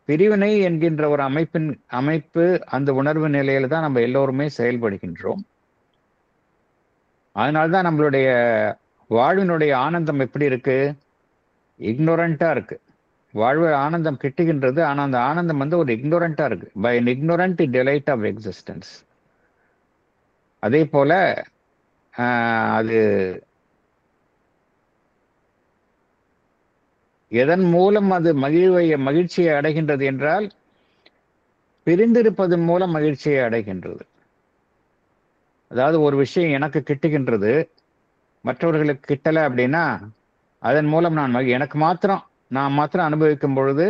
பிரிவினை என்கின்ற ஒரு அமைப்பு அந்த உணர்வு நிலையில தான் நம்ம எல்லோருமே செயல்படுகின்றோம். அதனால்தான் நம்மளுடைய வாழ்வினுடைய ஆனந்தம் எப்படி இருக்கு, இக்னோரண்டா இருக்கு. வாழ்வு ஆனந்தம் கிட்டுகின்றது, ஆனா அந்த ஆனந்தம் வந்து ஒரு இக்னோரண்டா இருக்கு, by an ignorant delight of existence. அதே போல அது எதன் மூலம் அது மகிழ்ச்சியை அடைகின்றது என்றால் பிரிந்திருப்பதன் மூலம் மகிழ்ச்சியை அடைகின்றது. அதாவது ஒரு விஷயம் எனக்கு கிட்டுகின்றது, மற்றவர்களுக்கு கிட்டலை அப்படின்னா அதன் மூலம் எனக்கு நான் மாத்திரம் அனுபவிக்கும் பொழுது,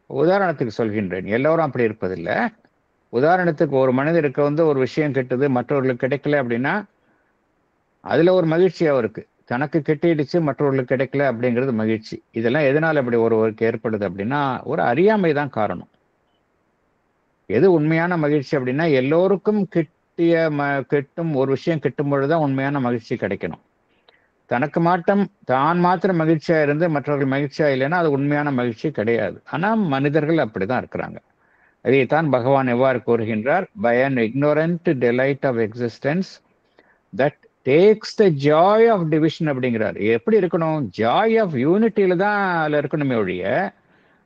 உதாரணத்துக்கு சொல்கின்றேன், எல்லோரும் அப்படி இருப்பதில்லை. உதாரணத்துக்கு ஒரு மனிதருக்கு வந்து ஒரு விஷயம் கெட்டது மற்றவர்களுக்கு கிடைக்கல அப்படின்னா அதுல ஒரு மகிழ்ச்சி அவருக்கு, தனக்கு கெட்டிடுச்சு மற்றவர்களுக்கு கிடைக்கல அப்படிங்கிறது மகிழ்ச்சி. இதெல்லாம் எதனால் அப்படி ஒருவருக்கு ஏற்படுது அப்படின்னா ஒரு அறியாமை தான் காரணம். எது உண்மையான மகிழ்ச்சி அப்படின்னா எல்லோருக்கும் கெட்டும் ஒரு விஷயம் கெட்டும் பொழுதுதான் உண்மையான மகிழ்ச்சி கிடைக்கணும். தான் மாத்திரம் மகிழ்ச்சியா இருந்து மற்றவர்கள் மகிழ்ச்சியா இல்லைன்னா அது உண்மையான மகிழ்ச்சி கிடையாது. ஆனா மனிதர்கள் அப்படிதான் இருக்கிறாங்க. அதைத்தான் பகவான் எவ்வாறு கூறுகின்றார், by an ignorant delight of existence that takes the joy of division அப்படிங்கிறார். எப்படி இருக்கணும், ஜாய் ஆஃப் யூனிட்டியில தான் அதுல இருக்கணுமே ஒழிய,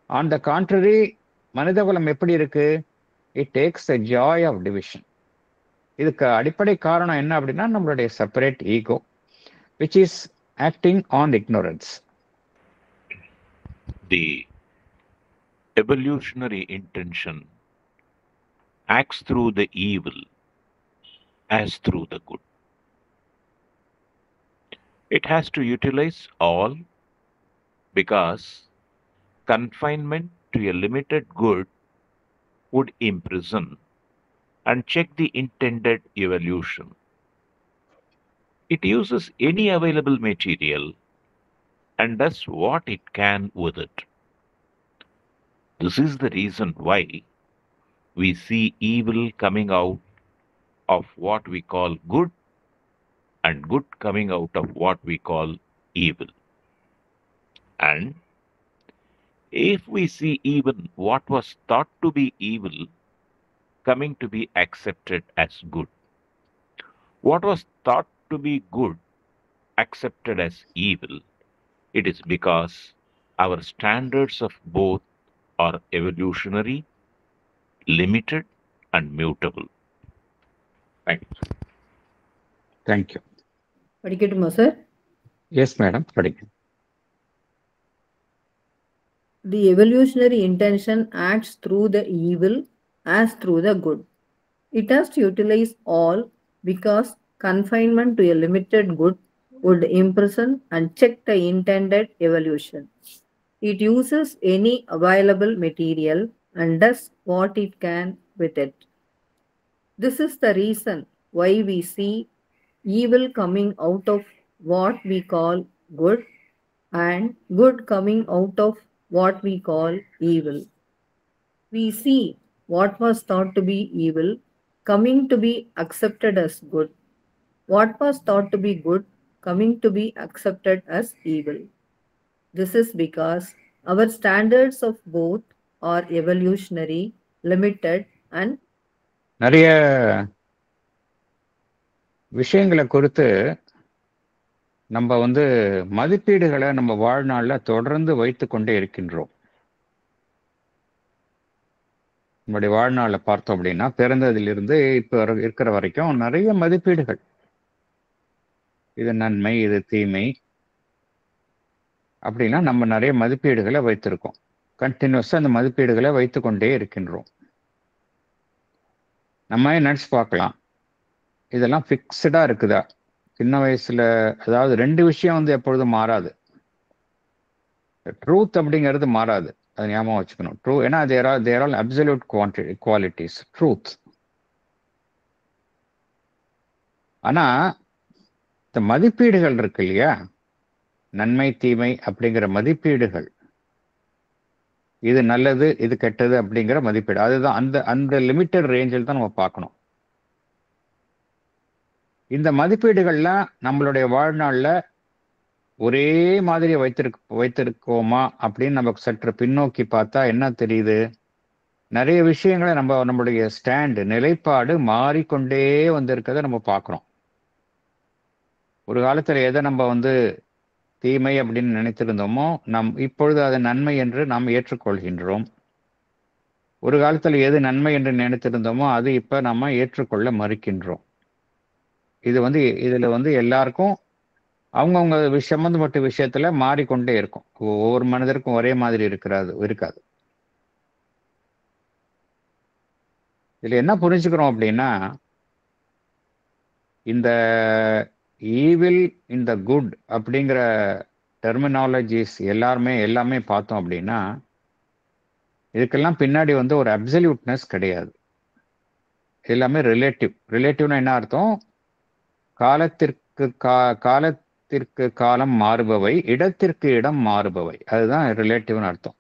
ஆன் த கான்ட்ரரி மனிதகுலம் எப்படி இருக்கு, it takes the joy of division. இதுக்கு அடிப்படை காரணம் என்ன அப்படின்னா நம்மளுடைய separate ego which is acting on ignorance. The evolutionary intention acts through the evil as through the good. It has to utilize all because confinement to a limited good would imprison and check the intended evolution. It uses any available material and does what it can with it. This is the reason why we see evil coming out of what we call good and good coming out of what we call evil. And if we see even what was thought to be evil coming to be accepted as good, what was thought to be good accepted as evil, it is because our standards of both are evolutionary, limited, and mutable. Thank you. Thank you. படிக்கட்டுமா சார்? Yes, madam. படிங்க. The evolutionary intention acts through the evil as through the good. It has to utilize all because confinement to a limited good would imprison and check the intended evolution. It uses any available material and does what it can with it. This is the reason why we see evil coming out of what we call good and good coming out of what we call evil. We see what was thought to be evil coming to be accepted as good, what was thought to be good coming to be accepted as evil. This is because our standards of both are evolutionary, limited, and நிறைய விஷயங்களை குறித்து நம்ம மதிப்பீடுகளை நம்ம வாழ்நாள்ல தொடர்ந்து வைத்து கொண்டே இருக்கின்றோம். நம்முடைய வாழ்நாளை பார்த்தோம் அப்படின்னா பிறந்ததிலிருந்து இப்ப இருக்கிற வரைக்கும் நிறைய மதிப்பீடுகள், இது நன்மை இது தீமை அப்படின்னா நம்ம நிறைய மதிப்பீடுகளை வைத்திருக்கோம். கண்டினியூஸா அந்த மதிப்பீடுகளை வைத்து கொண்டே இருக்கின்றோம். நம்ம நினைச்சு பார்க்கலாம், இதெல்லாம் ஃபிக்ஸ்டா இருக்குதா? சின்ன வயசுல அதாவது ரெண்டு விஷயம் எப்பொழுதும் மாறாது. ட்ரூத் அப்படிங்கிறது மாறாது, அது ஞாபகம் வச்சுக்கணும். ட்ரூ ஏன்னா தேர் ஆல் அப்சல்யூட் குவாலிட்டிஸ் ட்ரூத். ஆனா இந்த மதிப்பீடுகள் இருக்கு இல்லையா, நன்மை தீமை அப்படிங்கிற மதிப்பீடுகள், இது நல்லது இது கெட்டது அப்படிங்கிற மதிப்பீடு, அதுதான் அந்த அந்த லிமிட்டட் ரேஞ்சில் தான் நம்ம பார்க்கணும். இந்த மதிப்பீடுகள்லாம் நம்மளுடைய வாழ்நாள்ல ஒரே மாதிரி வைத்திருக்கோமா அப்படின்னு நமக்கு சற்று பின்னோக்கி பார்த்தா என்ன தெரியுது? நிறைய விஷயங்களை நம்மளுடைய ஸ்டாண்ட் நிலைப்பாடு மாறிக்கொண்டே வந்திருக்கிறத நம்ம பார்க்கிறோம். ஒரு காலத்துல எதை நம்ம தீமை அப்படின்னு நினைத்திருந்தோமோ இப்பொழுது அதை நன்மை என்று நாம் ஏற்றுக்கொள்கின்றோம். ஒரு காலத்துல எது நன்மை என்று நினைத்திருந்தோமோ அது இப்ப நம்ம ஏற்றுக்கொள்ள மறுக்கின்றோம். இது இதுல எல்லாருக்கும் அவங்கவுங்க சம்பந்தப்பட்ட விஷயத்துல மாறிக்கொண்டே இருக்கும். ஒவ்வொரு மனிதருக்கும் ஒரே மாதிரி இருக்காது. இதுல என்ன புரிஞ்சுக்கிறோம் அப்படின்னா, இந்த ஈவில் இந்த குட் அப்படிங்கிற டெர்மினாலஜிஸ் எல்லாமே பார்த்தோம் அப்படின்னா, இதுக்கெல்லாம் பின்னாடி ஒரு அப்சல்யூட்னஸ் கிடையாது. எல்லாமே ரிலேட்டிவ்னா என்ன அர்த்தம்? காலத்திற்கு காலம் மாறுபவை, இடத்திற்கு இடம் மாறுபவை, அதுதான் ரிலேட்டிவ்னு அர்த்தம்.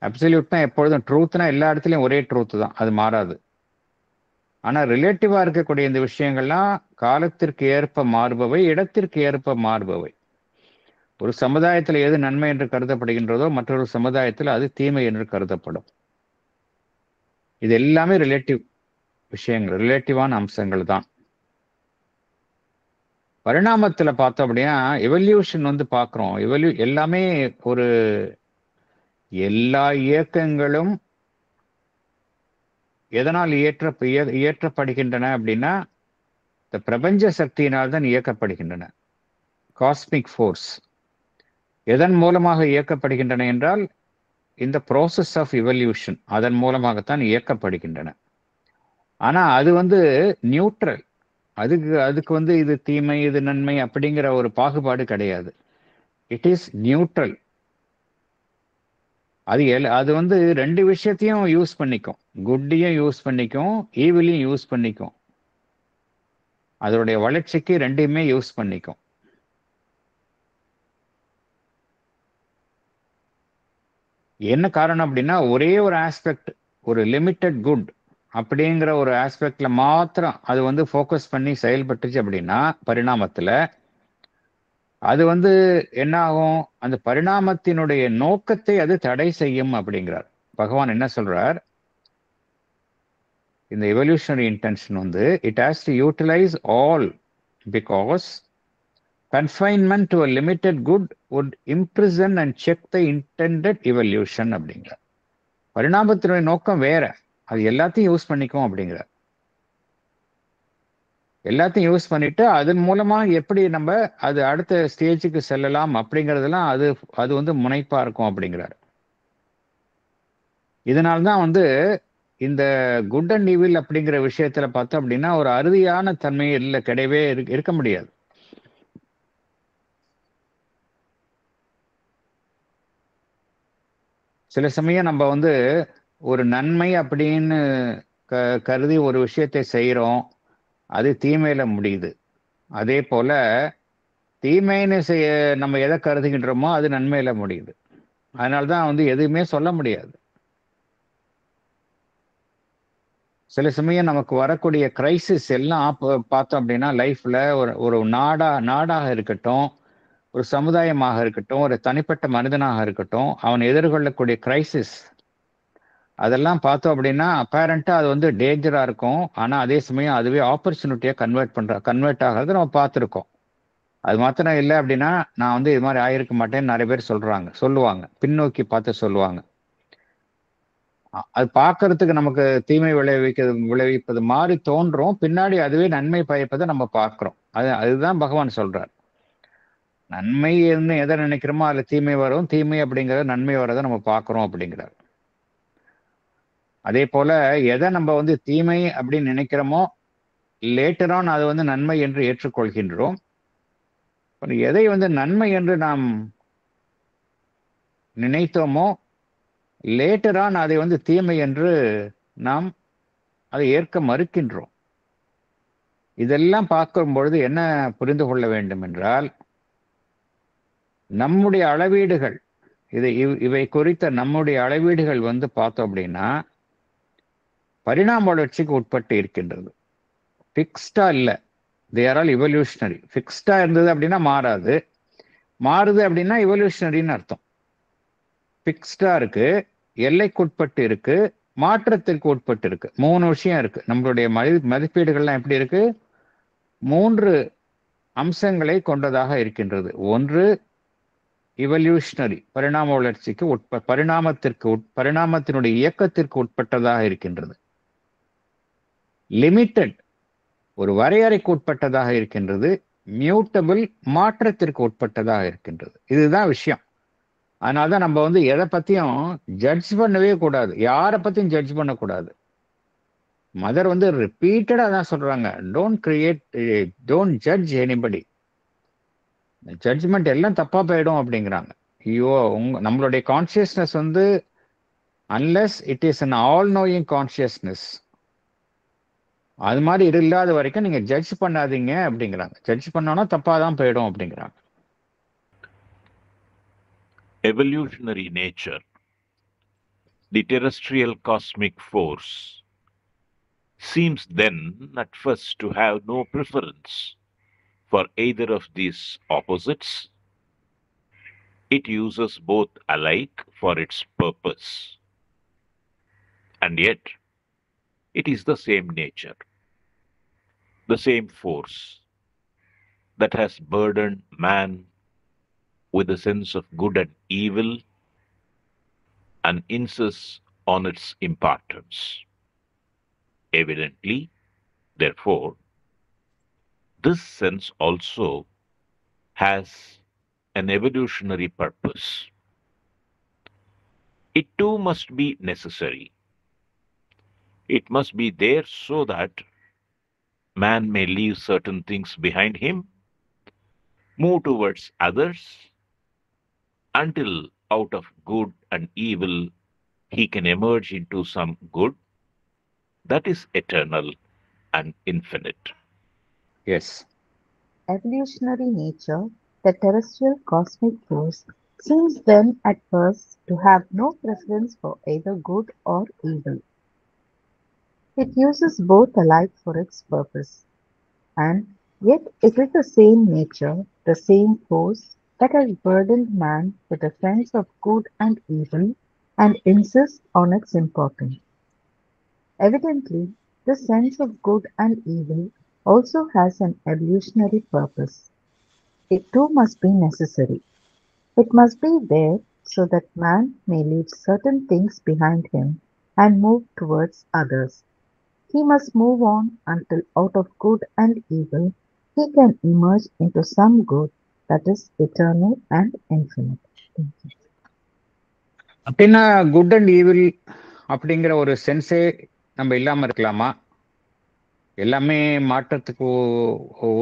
அப்சல்யூட்னா எப்பொழுதும் ட்ரூத்னா எல்லா இடத்துலையும் ஒரே ட்ரூத் தான், அது மாறாது. ஆனா ரிலேட்டிவா இருக்கக்கூடிய இந்த விஷயங்கள்லாம் காலத்திற்கு ஏற்ப மாறுபவை, இடத்திற்கு ஏற்ப மாறுபவை. ஒரு சமுதாயத்தில் எது நன்மை என்று கருதப்படுகின்றதோ மற்றொரு சமுதாயத்தில் அது தீமை என்று கருதப்படும். இது எல்லாமே ரிலேட்டிவ் விஷயங்கள், ரிலேட்டிவான அம்சங்கள் தான். பரிணாமத்துல பார்த்தோம் அப்படின்னா எவல்யூஷன் பார்க்கிறோம். எல்லாமே எல்லா இயக்கங்களும் எதனால் இயற்றப்படுகின்றன அப்படின்னா, இந்த பிரபஞ்ச சக்தியினால் தான் இயக்கப்படுகின்றன. காஸ்மிக் ஃபோர்ஸ் எதன் மூலமாக இயக்கப்படுகின்றன என்றால் இந்த ப்ராசஸ் ஆஃப் இவல்யூஷன், அதன் மூலமாகத்தான் இயக்கப்படுகின்றன. ஆனா அது நியூட்ரல், அதுக்கு வந்து இது தீமை இது நன்மை அப்படிங்கிற ஒரு பாகுபாடு கிடையாது. It is neutral. அது வந்து ரெண்டு விஷயத்தையும் யூஸ் பண்ணிக்கும். குட்டையும் யூஸ் பண்ணிக்கும், ஈவிலையும் யூஸ் பண்ணிக்கும். அதோடைய வளர்ச்சிக்கு ரெண்டையுமே யூஸ் பண்ணிக்கும். என்ன காரணம் அப்படின்னா, ஒரே ஒரு ஆஸ்பெக்ட், ஒரு லிமிட்டட் குட் அப்படிங்கிற ஒரு ஆஸ்பெக்ட்ல மாத்திரம் அது வந்து ஃபோக்கஸ் பண்ணி செயல்பட்டுச்சு அப்படின்னா பரிணாமத்துல, அது வந்து என்ன ஆகும், அந்த பரிணாமத்தினுடைய நோக்கத்தை அது தடை செய்யும் அப்படிங்கிறார். பகவான் என்ன சொல்றார், இந்த எவல்யூஷனரி இன்டென்ஷன் வந்து it has to utilise all because confinement to a limited good would imprison and check the intended evolution அப்படிங்கிற. பரிணாமத்தினுடைய நோக்கம் வேற, அது எல்லாத்தையும் யூஸ் பண்ணிக்கும் அப்படிங்கிற. எல்லாத்தையும் யூஸ் பண்ணிட்டு அதன் மூலமா எப்படி நம்ம அது அடுத்த ஸ்டேஜுக்கு செல்லலாம் அப்படிங்கிறதுலாம் அது வந்து முனைப்பா இருக்கும் அப்படிங்கிறார். இதனால்தான் வந்து இந்த குட் அண்ட் ஈவில் அப்படிங்கிற விஷயத்துல பார்த்தோம் அப்படின்னா ஒரு அறுதியான தன்மை இல்லை, கிடையவே இருக்க முடியாது. சில சமயம் நம்ம வந்து ஒரு நன்மை அப்படின்னு கருதி ஒரு விஷயத்தை செய்கிறோம், அது தீமையில முடியுது. அதே போல தீமைன்னு நம்ம எதை கருதுகின்றோமோ அது நன்மையில முடியுது. அதனால்தான் வந்து எதுவுமே சொல்ல முடியாது. சில சமயம் நமக்கு வரக்கூடிய கிரைசிஸ் எல்லாம் பார்த்தோம் அப்படின்னா லைஃப்ல ஒரு நாடாக இருக்கட்டும், ஒரு சமுதாயமாக இருக்கட்டும், ஒரு தனிப்பட்ட மனிதனாக இருக்கட்டும், அவன் எதிர்கொள்ளக்கூடிய கிரைசிஸ் அதெல்லாம் பார்த்தோம் அப்படின்னா அப்பேரண்டா அது வந்து டேஞ்சரா இருக்கும். ஆனா அதே சமயம் அதுவே ஆப்பர்ச்சுனிட்டியா கன்வெர்ட் ஆகிறது நம்ம பார்த்துருக்கோம். அது மாத்திரம் இல்லை அப்படின்னா நான் வந்து இது மாதிரி ஆயிருக்க மாட்டேன்னு நிறைய பேர் சொல்லுவாங்க, பின்னோக்கி பார்த்து சொல்லுவாங்க. அது பார்க்கறதுக்கு நமக்கு தீமை விளைவிப்பது மாதிரி தோன்றும், பின்னாடி அதுவே நன்மை பயப்பதை நம்ம பார்க்கிறோம். அதுதான் பகவான் சொல்றார். நன்மை எதை நினைக்கிறோமோ அதுல தீமை வரும், தீமை அப்படிங்கறத நன்மை வரதை நம்ம பார்க்கிறோம் அப்படிங்கிறார். அதே போல எதை நம்ம வந்து தீமை அப்படின்னு நினைக்கிறோமோ லேட்டரான் அது வந்து நன்மை என்று ஏற்றுக்கொள்கின்றோம். எதை வந்து நன்மை என்று நாம் நினைத்தோமோ லேட்டரான் அதை வந்து தீமை என்று நாம் அதை ஏற்க மறுக்கின்றோம். இதெல்லாம் பார்க்கும் பொழுது என்ன புரிந்து கொள்ள வேண்டும் என்றால், நம்முடைய அளவீடுகள் இவை குறித்த நம்முடைய அளவீடுகள் வந்து பார்த்தோம் அப்படின்னா பரிணாம வளர்ச்சிக்கு உட்பட்டு இருக்கின்றது. ஃபிக்ஸ்டா இல்லை, தே ஆர் ஆல் இவல்யூஷனரி. ஃபிக்ஸ்டா இருந்தது அப்படின்னா மாறுது அப்படின்னா இவல்யூஷனரின்னு அர்த்தம். ஃபிக்ஸ்டா இருக்கு, எல்லைக்குட்பட்டு இருக்கு, மாற்றத்திற்கு உட்பட்டு இருக்கு. 3 விஷயம் இருக்கு. நம்மளுடைய மதிப்பீடுகள்லாம் எப்படி இருக்கு, 3 அம்சங்களை கொண்டதாக இருக்கின்றது. ஒன்று இவல்யூஷனரி, பரிணாம வளர்ச்சிக்கு பரிணாமத்தினுடைய இயக்கத்திற்கு உட்பட்டதாக இருக்கின்றது. லிமிட்டட், ஒரு வரையறைக்கு உட்பட்டதாக இருக்கின்றது. மியூட்டபிள், மாற்றத்திற்கு உட்பட்டதாக இருக்கின்றது. இதுதான் விஷயம். அதனால்தான் நம்ம வந்து எதை பத்தியும் ஜட்ஜ் பண்ணவே கூடாது, யாரை பத்தியும் ஜட்ஜ் பண்ணக்கூடாது. மதர் வந்து ரிப்பீட்டடா தான் சொல்றாங்க, டோன்ட் ஜட்ஜ் எனிபடி. ஜட்ஜ்மெண்ட் எல்லாம் தப்பா போயிடும் அப்படிங்கிறாங்க. ஐயோ, நம்மளுடைய கான்சியஸ்னஸ் வந்து unless it is an all knowing consciousness, அது மாதிரி இல்லாத வரைக்கும் நீங்க ஜட்ஜ் பண்ணாதீங்க அப்படிங்கிறாங்க. ஜட்ஜ் பண்ணோம்னா தப்பா தான் போயிடும் அப்படிங்கிறாங்க. Evolutionary nature, the terrestrial cosmic force, seems then at first to have no preference for either of these opposites. It uses both alike for its purpose, and yet it is the same nature, the same force that has burdened man with a sense of good and evil and insists on its importance. Evidently, therefore, this sense also has an evolutionary purpose. It too must be necessary. It must be there so that Man may leave certain things behind him, move towards others, until out of good and evil he can emerge into some good that is eternal and infinite. Yes. Evolutionary nature, the terrestrial cosmic force, seems then at first to have no preference for either good or evil. It uses both alike for its purpose, and yet it is the same nature, the same force, that has burdened man with a sense of good and evil and insists on its importance. Evidently, this sense of good and evil also has an evolutionary purpose. It too must be necessary. It must be there so that man may leave certain things behind him and move towards others. He must move on until out of good and evil he can emerge into some good that is eternal and infinite. Thank you. அப்படின்னா குட் அண்ட் ஈவில் அப்படிங்கிற ஒரு சென்ஸே நம்ம இல்லாம இருக்கலாமா? எல்லாமே மாற்றத்துக்கு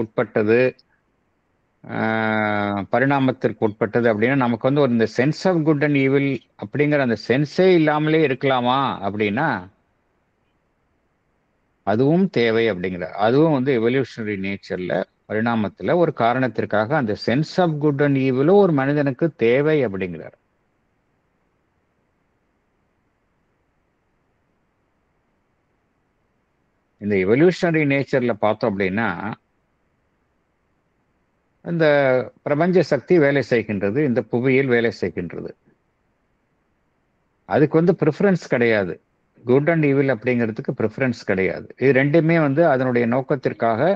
உட்பட்டது, பரிணாமத்திற்கு உட்பட்டது அப்படின்னா நமக்கு வந்து ஒரு இந்த sense of good and evil அப்படிங்கிற அந்த சென்ஸே இல்லாமலே இருக்கலாமா அப்படின்னா அதுவும் தேவை அப்படிங்கிறார். அதுவும் வந்து எவல்யூஷனரி நேச்சர்ல பரிணாமத்துல ஒரு காரணத்திற்காக அந்த சென்ஸ் ஆஃப் குட் அண்ட் ஈவிலும் ஒரு மனிதனுக்கு தேவை அப்படிங்கிறார். இந்த எவல்யூஷனரி நேச்சர்ல பார்த்தோம் அப்படின்னா இந்த பிரபஞ்ச சக்தி வேலை செய்கின்றது, இந்த புவியில் வேலை செய்கின்றது. அதுக்கு வந்து ப்ரிஃபரன்ஸ் கிடையாது. குட் அண்ட் ஈவில் அப்படிங்கிறதுக்கு ப்ரிஃபரன்ஸ் கிடையாது. இது ரெண்டுமே வந்து அதனுடைய நோக்கத்திற்காக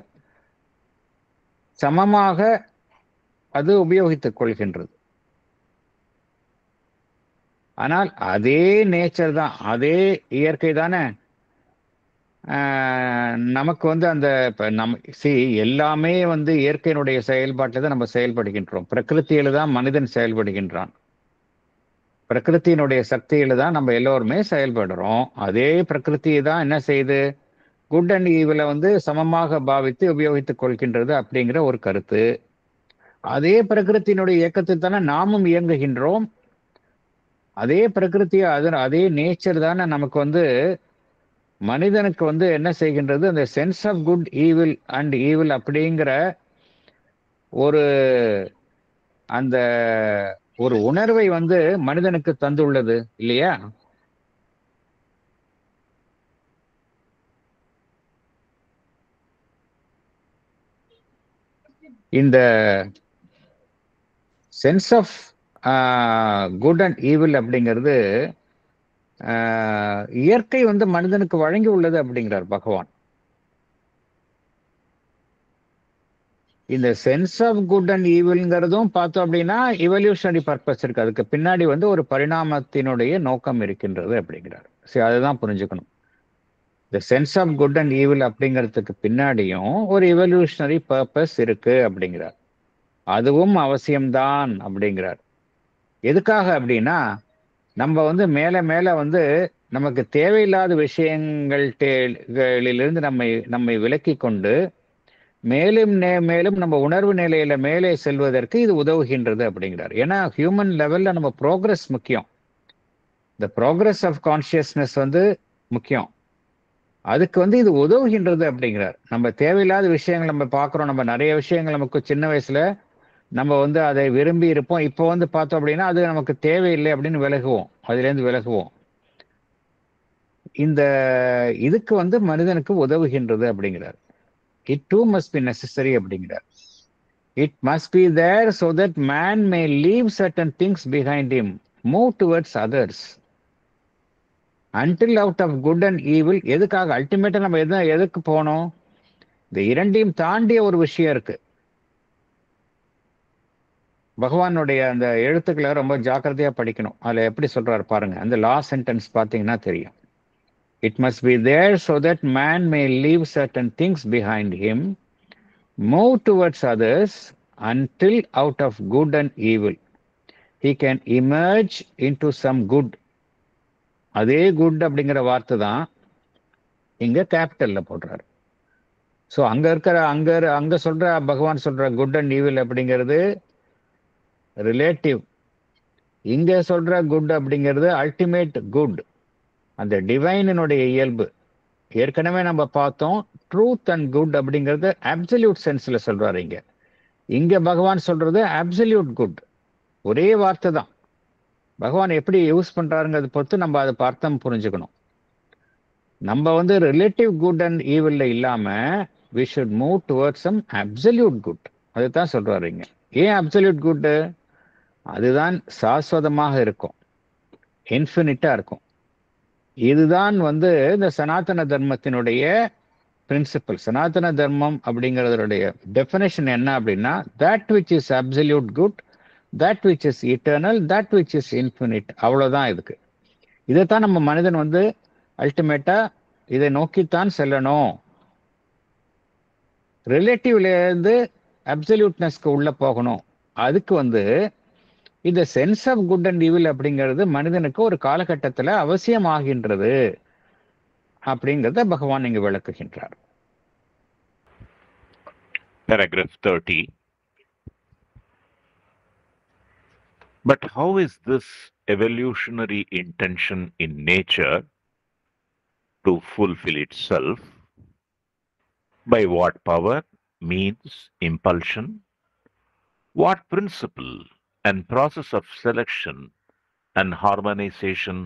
சமமாக அது உபயோகித்துக் கொள்கின்றது. ஆனால் அதே நேச்சர் தான், அதே இயற்கை தானே நமக்கு வந்து அந்த எல்லாமே வந்து இயற்கையினுடைய செயல்பாட்டில் தான் நம்ம செயல்படுகின்றோம். பிரகிருத்தியில தான் மனிதன் செயல்படுகின்றான். பிரகிருத்தியினுடைய சக்தியில தான் நம்ம எல்லோருமே செயல்படுறோம். அதே பிரகிருத்தியை தான் என்ன செய்யுது, குட் அண்ட் ஈவில வந்து சமமாக பாவித்து உபயோகித்துக் கொள்கின்றது அப்படிங்கிற ஒரு கருத்து. அதே பிரகிருத்தினுடைய இயக்கத்தில் தானே நாமும் இயங்குகின்றோம். அதே பிரகிருத்திய அதே நேச்சர் தானே நமக்கு வந்து மனிதனுக்கு வந்து என்ன செய்கின்றது, அந்த sense of good evil and evil அப்படிங்கிற ஒரு அந்த ஒரு உணர்வை வந்து மனிதனுக்கு தந்துள்ளது இல்லையா? இந்த sense of good and evil அப்படிங்கிறது இயற்கை வந்து மனிதனுக்கு வழங்கி உள்ளது அப்படிங்கிறார் பகவான். இந்த சென்ஸ் ஆஃப் குட் அண்ட் ஈவில்ங்கிறதும் பார்த்தோம் அப்படின்னா இவல்யூஷனரி பர்பஸ் இருக்கு. அதுக்கு பின்னாடி வந்து ஒரு பரிணாமத்தினுடைய நோக்கம் இருக்கின்றது அப்படிங்கிறார். சரி, அதுதான் புரிஞ்சுக்கணும். இந்த sense of good and evil அப்படிங்கிறதுக்கு பின்னாடியும் ஒரு இவல்யூஷனரி பர்பஸ் இருக்கு அப்படிங்கிறார். அதுவும் அவசியம்தான் அப்படிங்கிறார். எதுக்காக அப்படின்னா நம்ம வந்து மேல மேல வந்து நமக்கு தேவையில்லாத விஷயங்களிலிருந்து நம்மை விலக்கி கொண்டு மேலும் மேலும் நம்ம உணர்வு நிலையில மேலே செல்வதற்கு இது உதவுகின்றது அப்படிங்கிறார். ஏன்னா ஹியூமன் லெவல்ல நம்ம ப்ரோக்ரஸ் முக்கியம். இந்த ப்ரோக்ரஸ் ஆஃப் கான்சியஸ்னஸ் வந்து முக்கியம். அதுக்கு வந்து இது உதவுகின்றது அப்படிங்கிறார். நம்ம தேவையில்லாத விஷயங்கள் நம்ம பார்க்குறோம். நம்ம நிறைய விஷயங்கள் நமக்கு சின்ன வயசுல நம்ம வந்து அதை விரும்பி இருப்போம். இப்போ வந்து பார்த்தோம் அப்படின்னா அது நமக்கு தேவையில்லை அப்படின்னு விலகுவோம், அதுலேருந்து விலகுவோம். இந்த இதுக்கு வந்து மனிதனுக்கு உதவுகின்றது அப்படிங்கிறார். It too must be necessary அப்படிங்கிறார். It must be there so that man may leave certain things behind him, move towards others until out of good and evil. எதுக்காக அல்டிமேட்டா நம்ம எதுக்கு போனோம்? இந்த இரண்டையும் தாண்டிய ஒரு விஷயம் இருக்கு. பகவானுடைய அந்த எழுத்துக்களை ரொம்ப ஜாக்கிரதையா படிக்கணும். அதுல எப்படி சொல்றாரு பாருங்க. அந்த லாஸ்ட் சென்டென்ஸ் பார்த்தீங்கன்னா தெரியும். It must be there so that man may leave certain things behind him, move towards others until out of good and evil he can emerge into some good. அதே குட் அப்படிங்கிற வார்த்தை தான் இங்க கேபிட்டல்ல போடுறாரு. ஸோ அங்க சொல்ற பகவான் சொல்ற குட் அண்ட் ஈவில் அப்படிங்கிறது ரிலேட்டிவ். இங்க சொல்ற குட் அப்படிங்கிறது அல்டிமேட் குட், அந்த டிவைனினுடைய இயல்பு. ஏற்கனவே நம்ம பார்த்தோம், ட்ரூத் அண்ட் குட் அப்படிங்கிறது அப்சல்யூட் சென்ஸ்ல சொல்றாரு. இங்க பகவான் சொல்றது அப்சல்யூட் குட். ஒரே வார்த்தை தான், பகவான் எப்படி யூஸ் பண்றாருங்கிறத பொறுத்து நம்ம அதை பார்த்தோம் புரிஞ்சுக்கணும். நம்ம ரிலேட்டிவ் குட் அண்ட் ஈவில்ல இல்லாம we should move towards some absolute good. அதுதான் சொல்றாரு இங்க. ஏன் அப்சல்யூட் குட்? அதுதான் சாஸ்வதமாக இருக்கும், இன்ஃபினிட்டா இருக்கும். இதுதான் இந்த சனாதன தர்மத்தினுடைய பிரின்சிபல். சனாதன தர்மம் அப்படிங்கிறதுடைய டெஃபினேஷன் என்ன அப்படின்னா, that which is absolute good, that which is eternal, that which is infinite. அவ்வளவுதான் இதுக்கு. இதைத்தான் நம்ம மனிதன் அல்டிமேட்டா இதை நோக்கித்தான் செல்லணும். ரிலேட்டிவ்ல இருந்து அப்சல்யூட்னஸ்க்கு உள்ள போகணும். அதுக்கு இந்த sense of good and evil அப்படிங்கிறது மனிதனுக்கு ஒரு காலகட்டத்தில் அவசியமாகின்றது அப்படிங்கிறத பகவான் இங்கு விளக்குகின்றார். Paragraph 30. But how is this evolutionary intention in nature to fulfill itself? By what power, means, impulsion? What principle and process of selection and harmonization?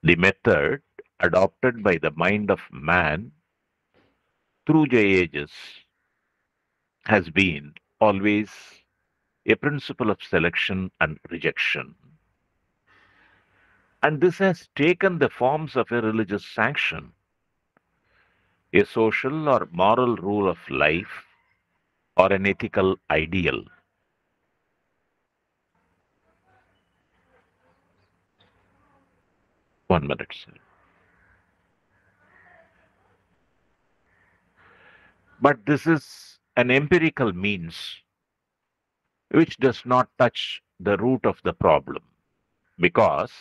The method adopted by the mind of man through the ages has been always a principle of selection and rejection. And this has taken the forms of a religious sanction, a social or moral rule of life, or an ethical ideal. One minute, sir. But this is an empirical means which does not touch the root of the problem, because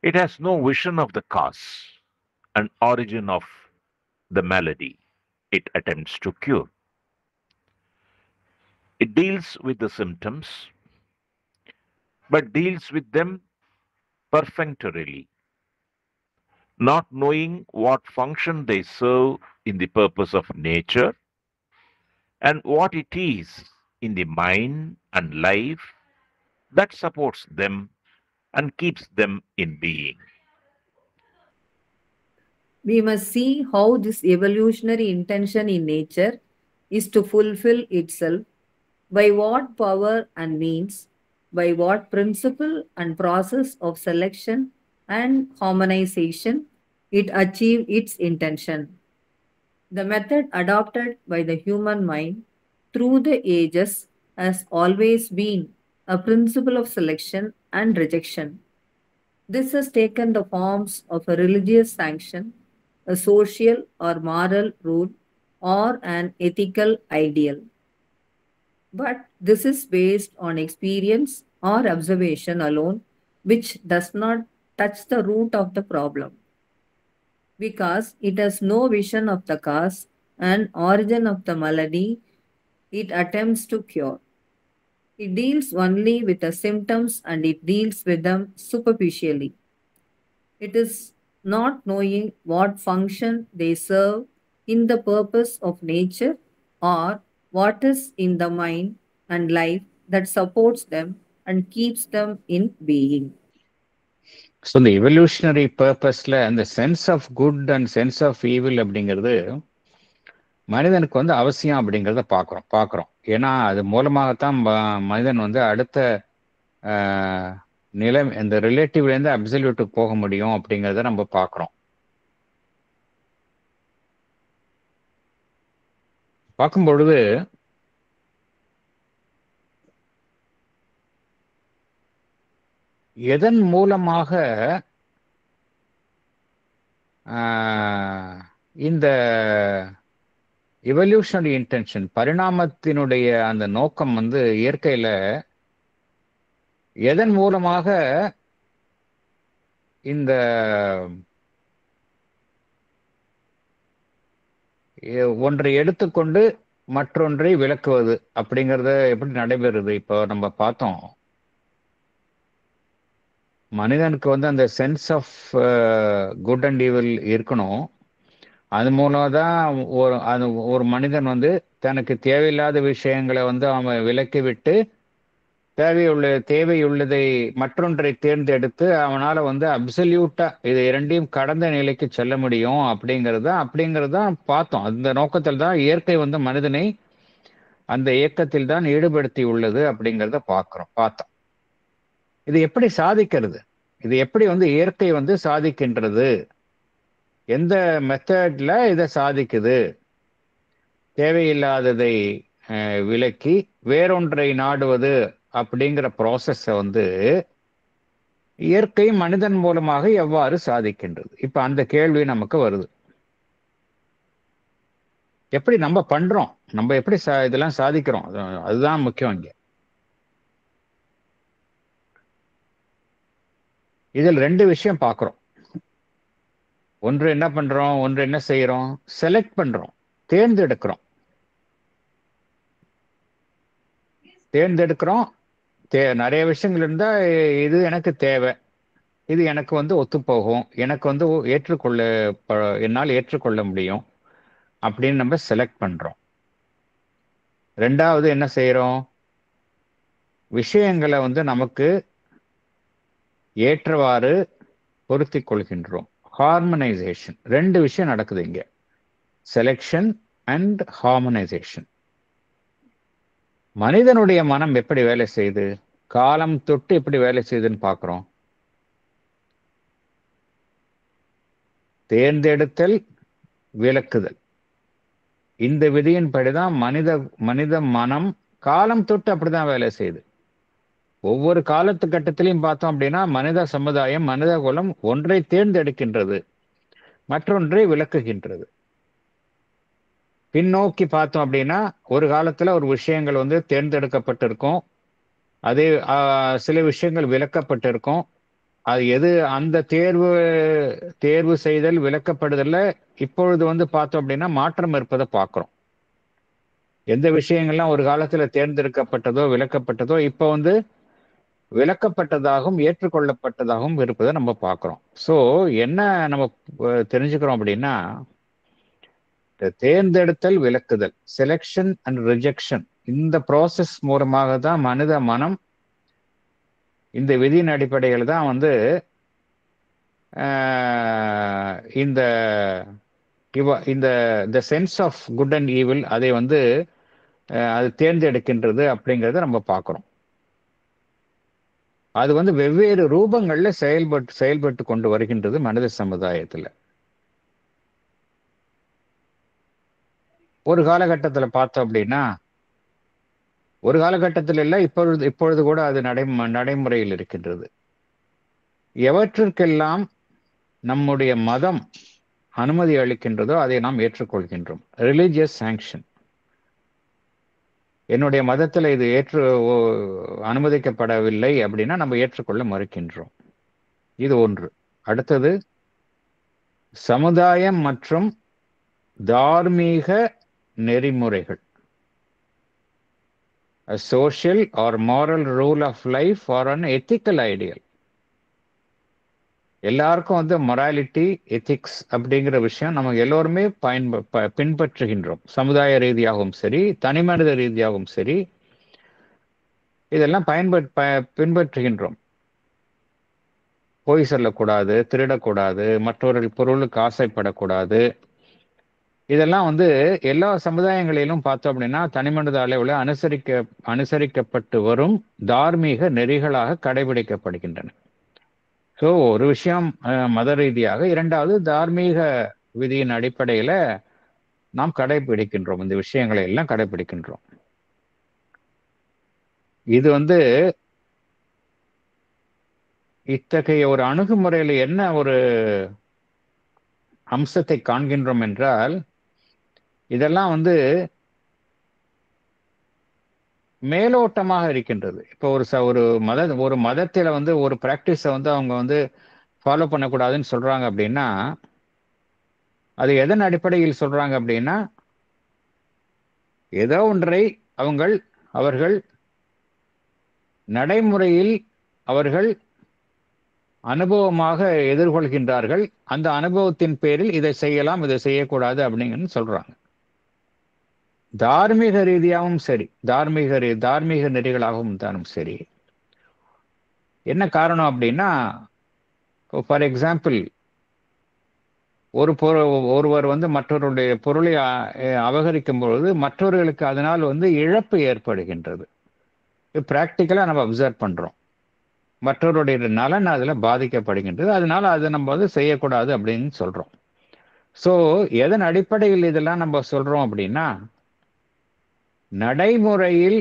it has no vision of the cause and origin of the malady it attempts to cure. It deals with the symptoms, but deals with them perfunctorily, not knowing what function they serve in the purpose of nature and what it is in the mind and life that supports them and keeps them in being. We must see how this evolutionary intention in nature is to fulfill itself, by what power and means, by what principle and process of selection and harmonization it achieve its intention. The method adopted by the human mind through the ages has always been a principle of selection and rejection. This has taken the forms of a religious sanction, a social or moral rule, or an ethical ideal. But this is based on experience or observation alone, which does not touch the root of the problem, because it has no vision of the cause and origin of the malady it attempts to cure. It deals only with the symptoms and it deals with them superficially. It is not knowing what function they serve in the purpose of nature or what is in the mind and life that supports them and keeps them in being. So இந்த எவல்யூஷனரி பர்பஸ்ல அந்த sense of good and sense of evil அப்படிங்கிறது மனிதனுக்கு அவசியம் அப்படிங்கிறத பார்க்குறோம். ஏன்னா அது மூலமாகத்தான் மனிதன் அடுத்த நிலை, இந்த ரிலேட்டிவ்லேருந்து அப்சல்யூட்டுக்கு போக முடியும் அப்படிங்கிறத நம்ம பார்க்குறோம். பார்க்கும் பொழுது எதன் மூலமாக இந்த எவல்யூஷனரி இன்டென்ஷன், பரிணாமத்தினுடைய அந்த நோக்கம் இயற்கையில எதன் மூலமாக இந்த ஒன்றை எடுத்துக்கொண்டு மற்றொன்றை விளக்குவது அப்படிங்கிறத எப்படி நடைபெறுது? இப்போ நம்ம பார்த்தோம், மனிதனுக்கு வந்து அந்த sense of good and evil இருக்கணும். அது மூலம் தான் ஒரு மனிதன் வந்து தனக்கு தேவையில்லாத விஷயங்களை வந்து அவன் விலக்கி விட்டு தேவையுள்ளதை மற்றொன்றை தேர்ந்தெடுத்து அவனால வந்து அப்சல்யூட்டா இது இரண்டையும் கடந்த நிலைக்கு செல்ல முடியும் அப்படிங்கறதான் பார்த்தோம். அந்த நோக்கத்தில் தான் இயற்கை வந்து மனிதனை அந்த இயக்கத்தில் தான் ஈடுபடுத்தி உள்ளது அப்படிங்கிறத பார்த்தோம். இது எப்படி சாதிக்கிறது? இது எப்படி வந்து இயற்கை வந்து சாதிக்கின்றது? எந்த மெத்தட்ல இதை சாதிக்குது? தேவையில்லாததை விலக்கி வேறொன்றை நாடுவது அப்படிங்கிற ப்ராசஸ வந்து இயற்கை மனிதன் மூலமாக எவ்வாறு சாதிக்கின்றது? இப்ப அந்த கேள்வி நமக்கு வருது. எப்படி நம்ம பண்றோம்? நம்ம எப்படி இதெல்லாம் சாதிக்கிறோம்? அதுதான் முக்கியம் இங்க. இதில் 2 விஷயம் பார்க்கிறோம். ஒன்று என்ன பண்றோம், ஒன்று என்ன செய்யறோம்? செலக்ட் பண்றோம், தேர்ந்தெடுக்கிறோம். நிறைய விஷயங்கள் இருந்தா இது எனக்கு தேவை, இது எனக்கு வந்து ஒத்துப்போகும், எனக்கு வந்து என்னால் ஏற்றுக்கொள்ள முடியும் அப்படின்னு நம்ம செலக்ட் பண்றோம். 2வது என்ன செய்யறோம்? விஷயங்களை வந்து நமக்கு ஏற்றவாறு பொருத்தி கொள்கின்றோம். ஹார்மனைசேஷன். 2 விஷயம் நடக்குது இங்க, செலெக்ஷன் அண்ட் ஹார்மனைசேஷன். மனிதனுடைய மனம் எப்படி வேலை செய்யுது, காலம் தொட்டு எப்படி வேலை செய்யுதுன்னு பார்க்கிறோம். தேர்ந்தெடுத்தல், விலக்குதல், இந்த விதியின்படிதான் மனித மனம் காலம் தொட்டு அப்படிதான் வேலை செய்யுது. ஒவ்வொரு காலத்துக்கட்டத்திலையும் பார்த்தோம் அப்படின்னா மனித சமுதாயம், மனித குலம் ஒன்றை தேர்ந்தெடுக்கின்றது, மற்றொன்றை விலக்குகின்றது. பின்னோக்கி பார்த்தோம் அப்படின்னா ஒரு காலத்துல ஒரு விஷயங்கள் வந்து தேர்ந்தெடுக்கப்பட்டிருக்கும், அதே சில விஷயங்கள் விலக்கப்பட்டிருக்கும். அது எது அந்த தேர்வு செய்தல் விலக்கப்படுதல்ல இப்பொழுது வந்து பார்த்தோம் அப்படின்னா மாற்றம் இருப்பதை பார்க்கிறோம். எந்த விஷயங்கள்லாம் ஒரு காலத்துல தேர்ந்தெடுக்கப்பட்டதோ விலக்கப்பட்டதோ இப்ப வந்து விலக்கப்பட்டதாகவும் ஏற்றுக்கொள்ளப்பட்டதாகவும் இருப்பதை நம்ம பார்க்கிறோம். ஸோ என்ன நம்ம தெரிஞ்சுக்கிறோம் அப்படின்னா, தேர்ந்தெடுத்தல், விலக்குதல், செலெக்ஷன் அண்ட் ரிஜெக்ஷன், இந்த ப்ராசஸ் மூலமாக தான் மனித மனம் இந்த விதியின் அடிப்படையில் தான் வந்து இந்த sense of good and evil அதை வந்து அது தேர்ந்தெடுக்கின்றது அப்படிங்கிறத நம்ம பார்க்கிறோம். அது வந்து வெவ்வேறு ரூபங்கள்ல செயல்பட்டு கொண்டு வருகின்றது மனித சமுதாயத்துல. ஒரு காலகட்டத்துல பார்த்தோம் அப்படின்னா, ஒரு காலகட்டத்தில் இல்ல, இப்பொழுது கூட அது நடைமுறையில் இருக்கின்றது. எவற்றிற்கெல்லாம் நம்முடைய மதம் அனுமதி அளிக்கின்றதோ அதை நாம் ஏற்றுக்கொள்கின்றோம். Religious sanction. என்னுடைய மதத்துல இது அனுமதிக்கப்படவில்லை அப்படின்னா நம்ம ஏற்றுக்கொள்ள மறுக்கின்றோம். இது ஒன்று. அடுத்தது சமுதாயம் மற்றும் தார்மீக நெறிமுறைகள். A social or moral rule of life or an ethical ideal. எல்லாருக்கும் வந்து மொராலிட்டி, எத்திக்ஸ் அப்படிங்கிற விஷயம் நம்ம எல்லோருமே பின்பற்றுகின்றோம். சமுதாய ரீதியாகவும் சரி, தனி மனித ரீதியாகவும் சரி, இதெல்லாம் பின்பற்றுகின்றோம். பொய் சொல்லக்கூடாது, திருடக்கூடாது, மற்றவர்கள் பொருளுக்கு ஆசைப்படக்கூடாது. இதெல்லாம் வந்து எல்லா சமுதாயங்களிலும் பார்த்தோம் அப்படின்னா தனிமனித அளவில் அனுசரிக்கப்பட்டு வரும் தார்மீக நெறிகளாக கடைபிடிக்கப்படுகின்றன. ஸோ ஒரு விஷயம் மத ரீதியாக, 2வது தார்மீக விதியின் அடிப்படையில நாம் கடைபிடிக்கின்றோம். இந்த விஷயங்களை எல்லாம் கடைபிடிக்கின்றோம். இது வந்து இத்தகைய ஒரு அணுகுமுறையில் என்ன ஒரு அம்சத்தை காண்கின்றோம் என்றால், இதெல்லாம் வந்து மேலோட்டமாக இருக்கின்றது. இப்போ ஒரு மதத்தில வந்து ஒரு பிராக்டிஸை வந்து அவங்க வந்து ஃபாலோ பண்ணக்கூடாதுன்னு சொல்றாங்க அப்படின்னா, அது எதன் அடிப்படையில் சொல்றாங்க அப்படின்னா, ஏதோ ஒன்றை அவர்கள் நடைமுறையில் அவர்கள் அனுபவமாக எதிர்கொள்கின்றார்கள். அந்த அனுபவத்தின் பேரில் இதை செய்யலாம், இதை செய்யக்கூடாது அப்படிங்கன்னு சொல்றாங்க. தார்மீக ரீதியாகவும் சரி, தார்மீக நெறிகளாகவும் தானும் சரி. என்ன காரணம் அப்படின்னா, ஃபார் எக்ஸாம்பிள், ஒருவர் மற்றவருடைய பொருளை அபகரிக்கும் பொழுது மற்றவர்களுக்கு அதனால் இழப்பு ஏற்படுகின்றது. பிராக்டிக்கலா நம்ம அப்சர்வ் பண்றோம். மற்றவருடைய நலன் அதுல பாதிக்கப்படுகின்றது. அதனால அதை நம்ம செய்யக்கூடாது அப்படின்னு சொல்றோம். ஸோ எதன் அடிப்படையில் இதெல்லாம் நம்ம சொல்றோம் அப்படின்னா, நடைமுறையில்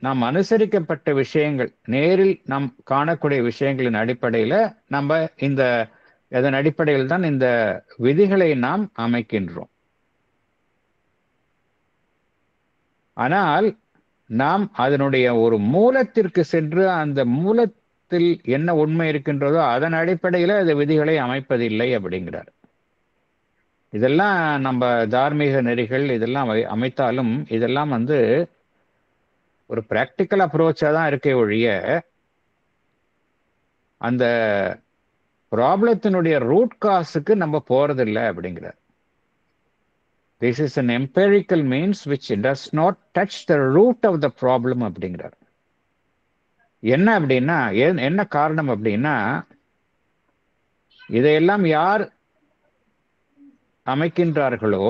நாம் அனுசரிக்கப்பட்ட விஷயங்கள், நேரில் நாம் காணக்கூடிய விஷயங்களின் அடிப்படையில நம்ம அதன் அடிப்படையில் தான் இந்த விதிகளை நாம் அமைக்கின்றோம். ஆனால் நாம் அதனுடைய ஒரு மூலத்திற்கு சென்று அந்த மூலத்தில் என்ன உண்மை இருக்கின்றதோ அதன் அடிப்படையில இந்த விதிகளை அமைப்பதில்லை அப்படிங்கிறார். இதெல்லாம் நம்ம தார்மீக நெறிகள் இதெல்லாம் அமைத்தாலும் இதெல்லாம் ஒரு பிராக்டிக்கல் அப்ரோச்சா தான் இருக்கே ஒழிய அந்த ப்ராப்ளத்தினுடைய ரூட் காஸுக்கு நம்ம போறதில்லை அப்படிங்கிறார். This is an empirical means which does not touch the root of the problem அப்படிங்கிறார். என்ன அப்படின்னா, என்ன காரணம் அப்படின்னா, இதையெல்லாம் யார் அமைக்கின்றார்களோ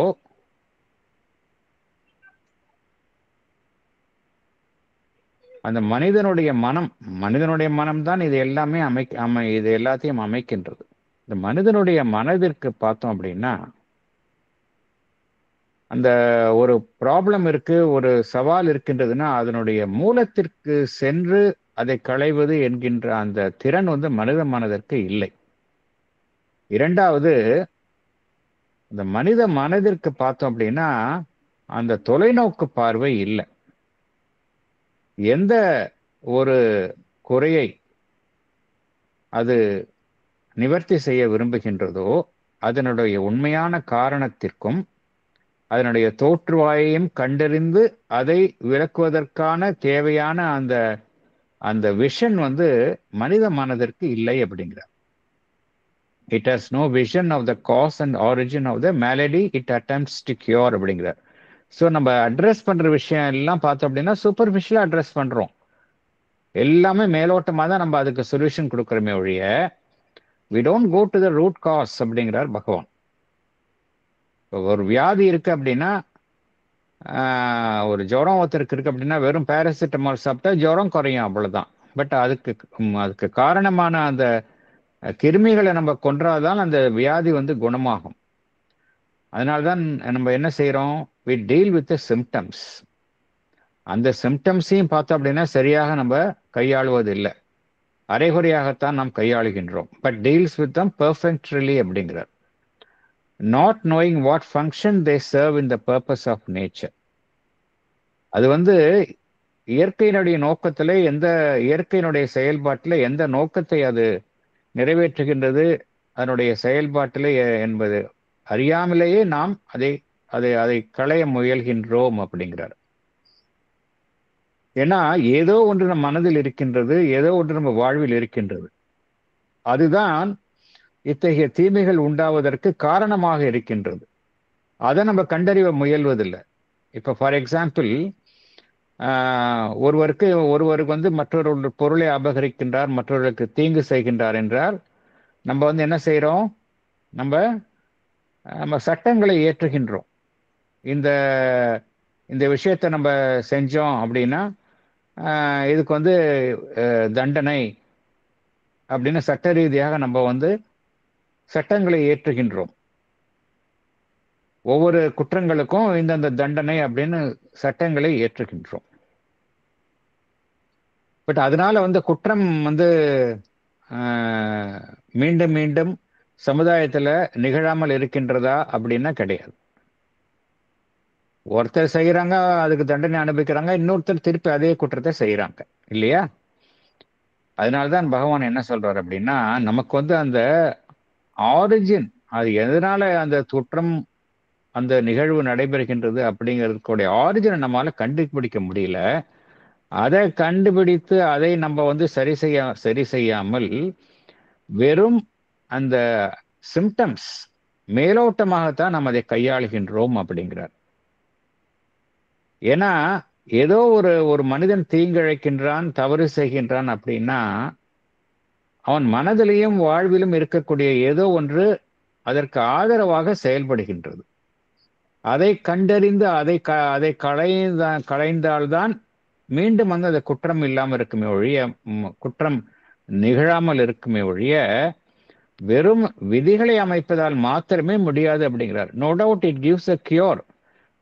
அந்த மனிதனுடைய மனம் தான் இது எல்லாமே இது எல்லாத்தையும் அமைக்கின்றது. இந்த மனிதனுடைய மனதிற்கு பார்த்தோம் அப்படின்னா, அந்த ஒரு ப்ராப்ளம் இருக்கு, ஒரு சவால் இருக்கின்றதுன்னா அதனுடைய மூலத்திற்கு சென்று அதை களைவது என்கின்ற அந்த திறன் மனித மனதிற்கு இல்லை. இரண்டாவது, இந்த மனித மனதிற்கு பார்த்தோம் அப்படின்னா அந்த தொலைநோக்கு பார்வை இல்லை. எந்த ஒரு குறையை அது நிவர்த்தி செய்ய விரும்புகின்றதோ அதனுடைய உண்மையான காரணத்திற்கும் அதனுடைய தோற்றுவாயையும் கண்டறிந்து அதை விளக்குவதற்கான தேவையான அந்த விஷன் மனித மனதிற்கு இல்லை அப்படிங்கிறார். It has no vision of the cause and origin of the malady it attempts to cure அப்படிங்கிறார். ஸோ நம்ம அட்ரஸ் பண்ற விஷயம் எல்லாம் பார்த்தோம் அப்படின்னா சூப்பர்ஃபிஷியலா அட்ரஸ் பண்றோம். எல்லாமே மேலோட்டமாக தான் நம்ம அதுக்கு சொல்யூஷன் கொடுக்குறோமே ஒழிய we don't go to the root cause அப்படிங்கிறார் பகவான். ஒரு வியாதி இருக்கு அப்படின்னா, ஒரு ஜுரம் ஒருத்தருக்கு இருக்கு அப்படின்னா வெறும் பேராசிட்டமால் சாப்பிட்டா ஜுரம் குறையும், அவ்வளவுதான். பட் அதுக்கு காரணமான அந்த கிருமிகளை நம்ம கொன்றாதான் அந்த வியாதி குணமாகும். அதனால்தான் நம்ம என்ன செய்யறோம், we deal with the symptoms. அந்த சிம்டம்ஸையும் பார்த்தோம் அப்படின்னா சரியாக நம்ம கையாளுவது இல்லை, அரைகுறையாகத்தான் நாம் கையாளுகின்றோம். But deals with them perfectly அப்படிங்கிறார். not knowing what function they serve in the purpose of nature. அது இயற்கையினுடைய நோக்கத்தில் இயற்கையினுடைய செயல்பாட்டில் எந்த நோக்கத்தை அது நிறைவேற்றுகின்றது அதனுடைய செயல்பாட்டில் என்பது அறியாமலேயே நாம் அதை களைய முயல்கின்றோம் அப்படிங்கிறார். ஏன்னா ஏதோ ஒன்று நம் மனதில் இருக்கின்றது, ஏதோ ஒன்று நம்ம வாழ்வில் இருக்கின்றது, அதுதான் இத்தகைய தீமைகள் உண்டாவதற்கு காரணமாக இருக்கின்றது. அதை நம்ம கண்டறிய முயல்வதில்லை. இப்போ ஃபார் எக்ஸாம்பிள், ஒருவருக்கு மற்றொரு பொருளை அபகரிக்கின்றார், மற்றவர்களுக்கு தீங்கு செய்கின்றார் என்றால் நம்ம என்ன செய்யறோம், நம்ம சட்டங்களை ஏற்றுகின்றோம். இந்த விஷயத்தை நம்ம செஞ்சோம் அப்படின்னா இதுக்கு தண்டனை அப்படின்னு சட்ட ரீதியாக நம்ம சட்டங்களை ஏற்றுகின்றோம். ஒவ்வொரு குற்றங்களுக்கும் இந்தந்த தண்டனை அப்படின்னு சட்டங்களை ஏற்றுகின்றோம். பட் அதனால குற்றம் மீண்டும் மீண்டும் சமுதாயத்துல நிகழாமல் இருக்கின்றதா அப்படின்னா கிடையாது. ஒருத்தர் செய்யறாங்க, அதுக்கு தண்டனை அனுபவிக்கிறாங்க, இன்னொருத்தர் திருப்பி அதே குற்றத்தை செய்யறாங்க இல்லையா? அதனால்தான் பகவான் என்ன சொல்றாரு அப்படின்னா, நமக்கு அந்த ஆரிஜின், அது எதனால அந்த குற்றம் அந்த நிகழ்வு நடைபெறுகின்றது அப்படிங்கிறதுக்குடைய ஆரிஜினை நம்மளால கண்டுபிடிக்க முடியல. அதை கண்டுபிடித்து அதை நம்ம சரி செய்யாமல் வெறும் அந்த சிம்டம்ஸ் மேலோட்டமாகத்தான் நம்ம அதை கையாளுகின்றோம் அப்படிங்கிறார். ஏன்னா ஏதோ ஒரு மனிதன் தீங்கிழைக்கின்றான், தவறு செய்கின்றான் அப்படின்னா அவன் மனதிலையும் வாழ்விலும் இருக்கக்கூடிய ஏதோ ஒன்று அதற்கு ஆதரவாக செயல்படுகின்றது. அதை கண்டறிந்து அதை களைந்தால்தான் மீண்டும் அந்த குற்றம் இல்லாமல் இருக்குமே ஒழிய, குற்றம் நிகழாமல் இருக்குமே ஒழிய, வெறும் விதிகளை அமைப்பதால் மாத்திரமே முடியாது அப்படிங்கிறார். No doubt it gives a cure,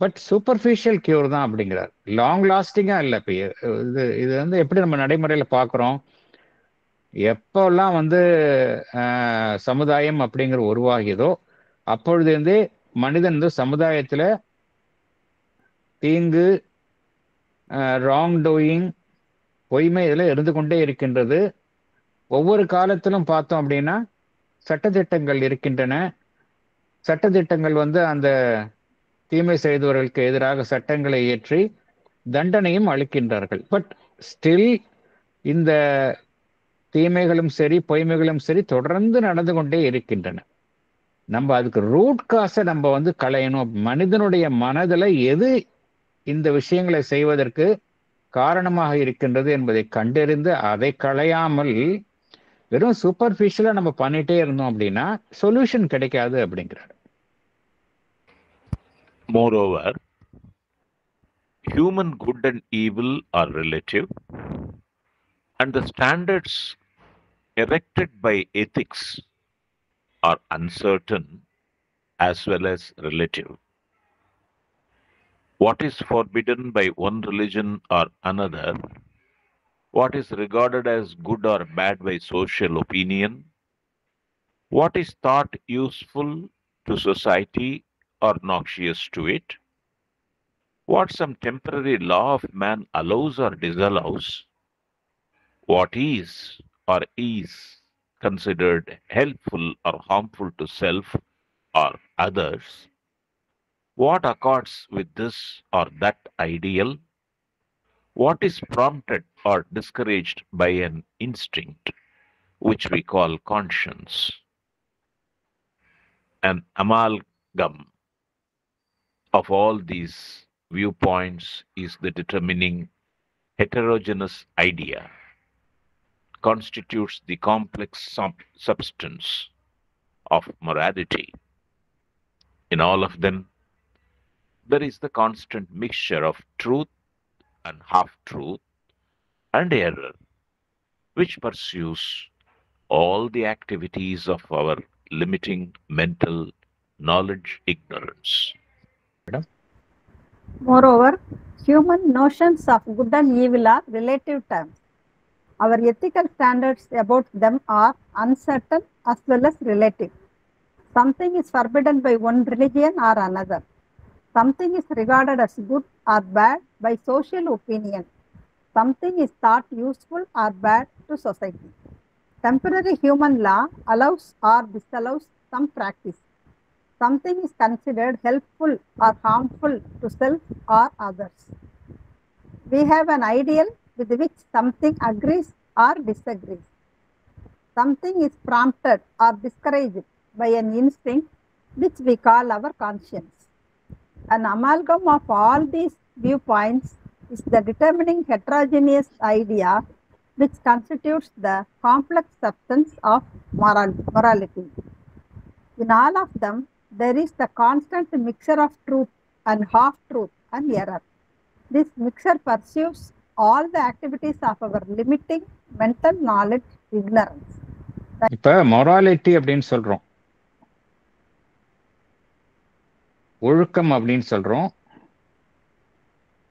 but superficial cure தான் அப்படிங்கிறார். லாங் லாஸ்டிங்கா இல்லை. இப்போ இது எப்படி நம்ம நடைமுறையில பார்க்குறோம், எப்பெல்லாம் சமுதாயம் அப்படிங்கிற உருவாகியதோ அப்பொழுதே மனிதன் சமுதாயத்துல தீங்கு, ராங் டூயிங், பொய்மை இதில் இருந்து கொண்டே இருக்கின்றது. ஒவ்வொரு காலத்திலும் பார்த்தோம் அப்படின்னா சட்டத்திட்டங்கள் இருக்கின்றன. சட்டத்திட்டங்கள் அந்த தீமை செய்தவர்களுக்கு எதிராக சட்டங்களை இயற்றி தண்டனையும் அளிக்கின்றார்கள். பட் ஸ்டில் இந்த தீமைகளும் சரி பொய்மைகளும் சரி தொடர்ந்து நடந்து கொண்டே இருக்கின்றன. நம்ம அதுக்கு ரூட் காசை நம்ம களையணும். மனிதனுடைய மனதில் எது இந்த விஷயங்களை செய்வதற்கு காரணமாக இருக்கின்றது என்பதை கண்டறிந்து அதை களையாமல் வெறும் சூப்பர்ஃபிஷியலா நம்ம பண்ணிட்டே இருந்தோம் அப்படின்னா சொல்யூஷன் கிடைக்காது அப்படிங்கிறார். Moreover, human good and evil are relative, and the standards erected by ethics are uncertain as well as relative. What is forbidden by one religion or another, what is regarded as good or bad by social opinion, what is thought useful to society or noxious to it, what some temporary law of man allows or disallows, what is or is considered helpful or harmful to self or others, what accords with this or that ideal, what is prompted or discouraged by an instinct which we call conscience. An amalgam of all these viewpoints is the determining heterogeneous idea, constitutes the complex substance of morality. In all of them, there is the constant mixture of truth and half-truth and error, which pursues all the activities of our limiting mental knowledge ignorance. Moreover, human notions of good and evil are relative terms. Our ethical standards about them are uncertain as well as relative. Something is forbidden by one religion or another. Something is regarded as good or bad by social opinion. Something is thought useful or bad to society. Temporary human law allows or disallows some practice. Something is considered helpful or harmful to self or others. We have an ideal with which something agrees or disagrees. Something is prompted or discouraged by an instinct which we call our conscience. An amalgam of all these viewpoints is the determining heterogeneous idea which constitutes the complex substance of morality. In all of them, there is the constant mixture of truth and half-truth and error. This mixture pursues all the activities of our limiting mental knowledge ignorance. இப்ப மொராலிட்டி அப்படின்னு சொல்றோம், ஒழுக்கம் அப்படின்னு சொல்றோம்,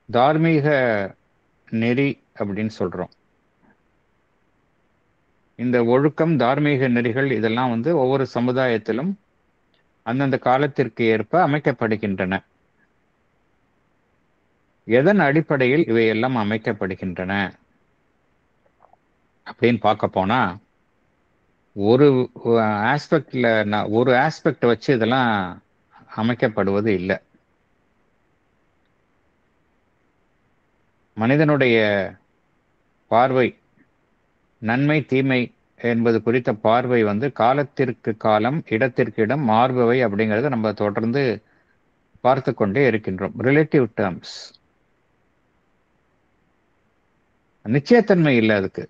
தார்மீக நெறி அப்படின்னு சொல்றோம். இந்த ஒழுக்கம், தார்மீக நெறிகள் இதெல்லாம் ஒவ்வொரு சமுதாயத்திலும் அந்தந்த காலத்திற்கு ஏற்ப அமைக்கப்படுகின்றன. எதன் அடிப்படையில் இவையெல்லாம் அமைக்கப்படுகின்றன அப்படின்னு பார்க்க போனா, ஒரு ஒரு ஆஸ்பெக்ட் வச்சு இதெல்லாம் அமைக்கப்படுவது இல்லை. மனிதனுடைய பார்வை, நன்மை தீமை என்பது குறித்த பார்வை காலத்திற்கு காலம், இடத்திற்கு இடம் மாறுபவை அப்படிங்கிறத நம்ம தொடர்ந்து பார்த்து கொண்டே இருக்கின்றோம். ரிலேட்டிவ் டேர்ம்ஸ், நிச்சயத்தன்மை இல்லை. அதுக்கு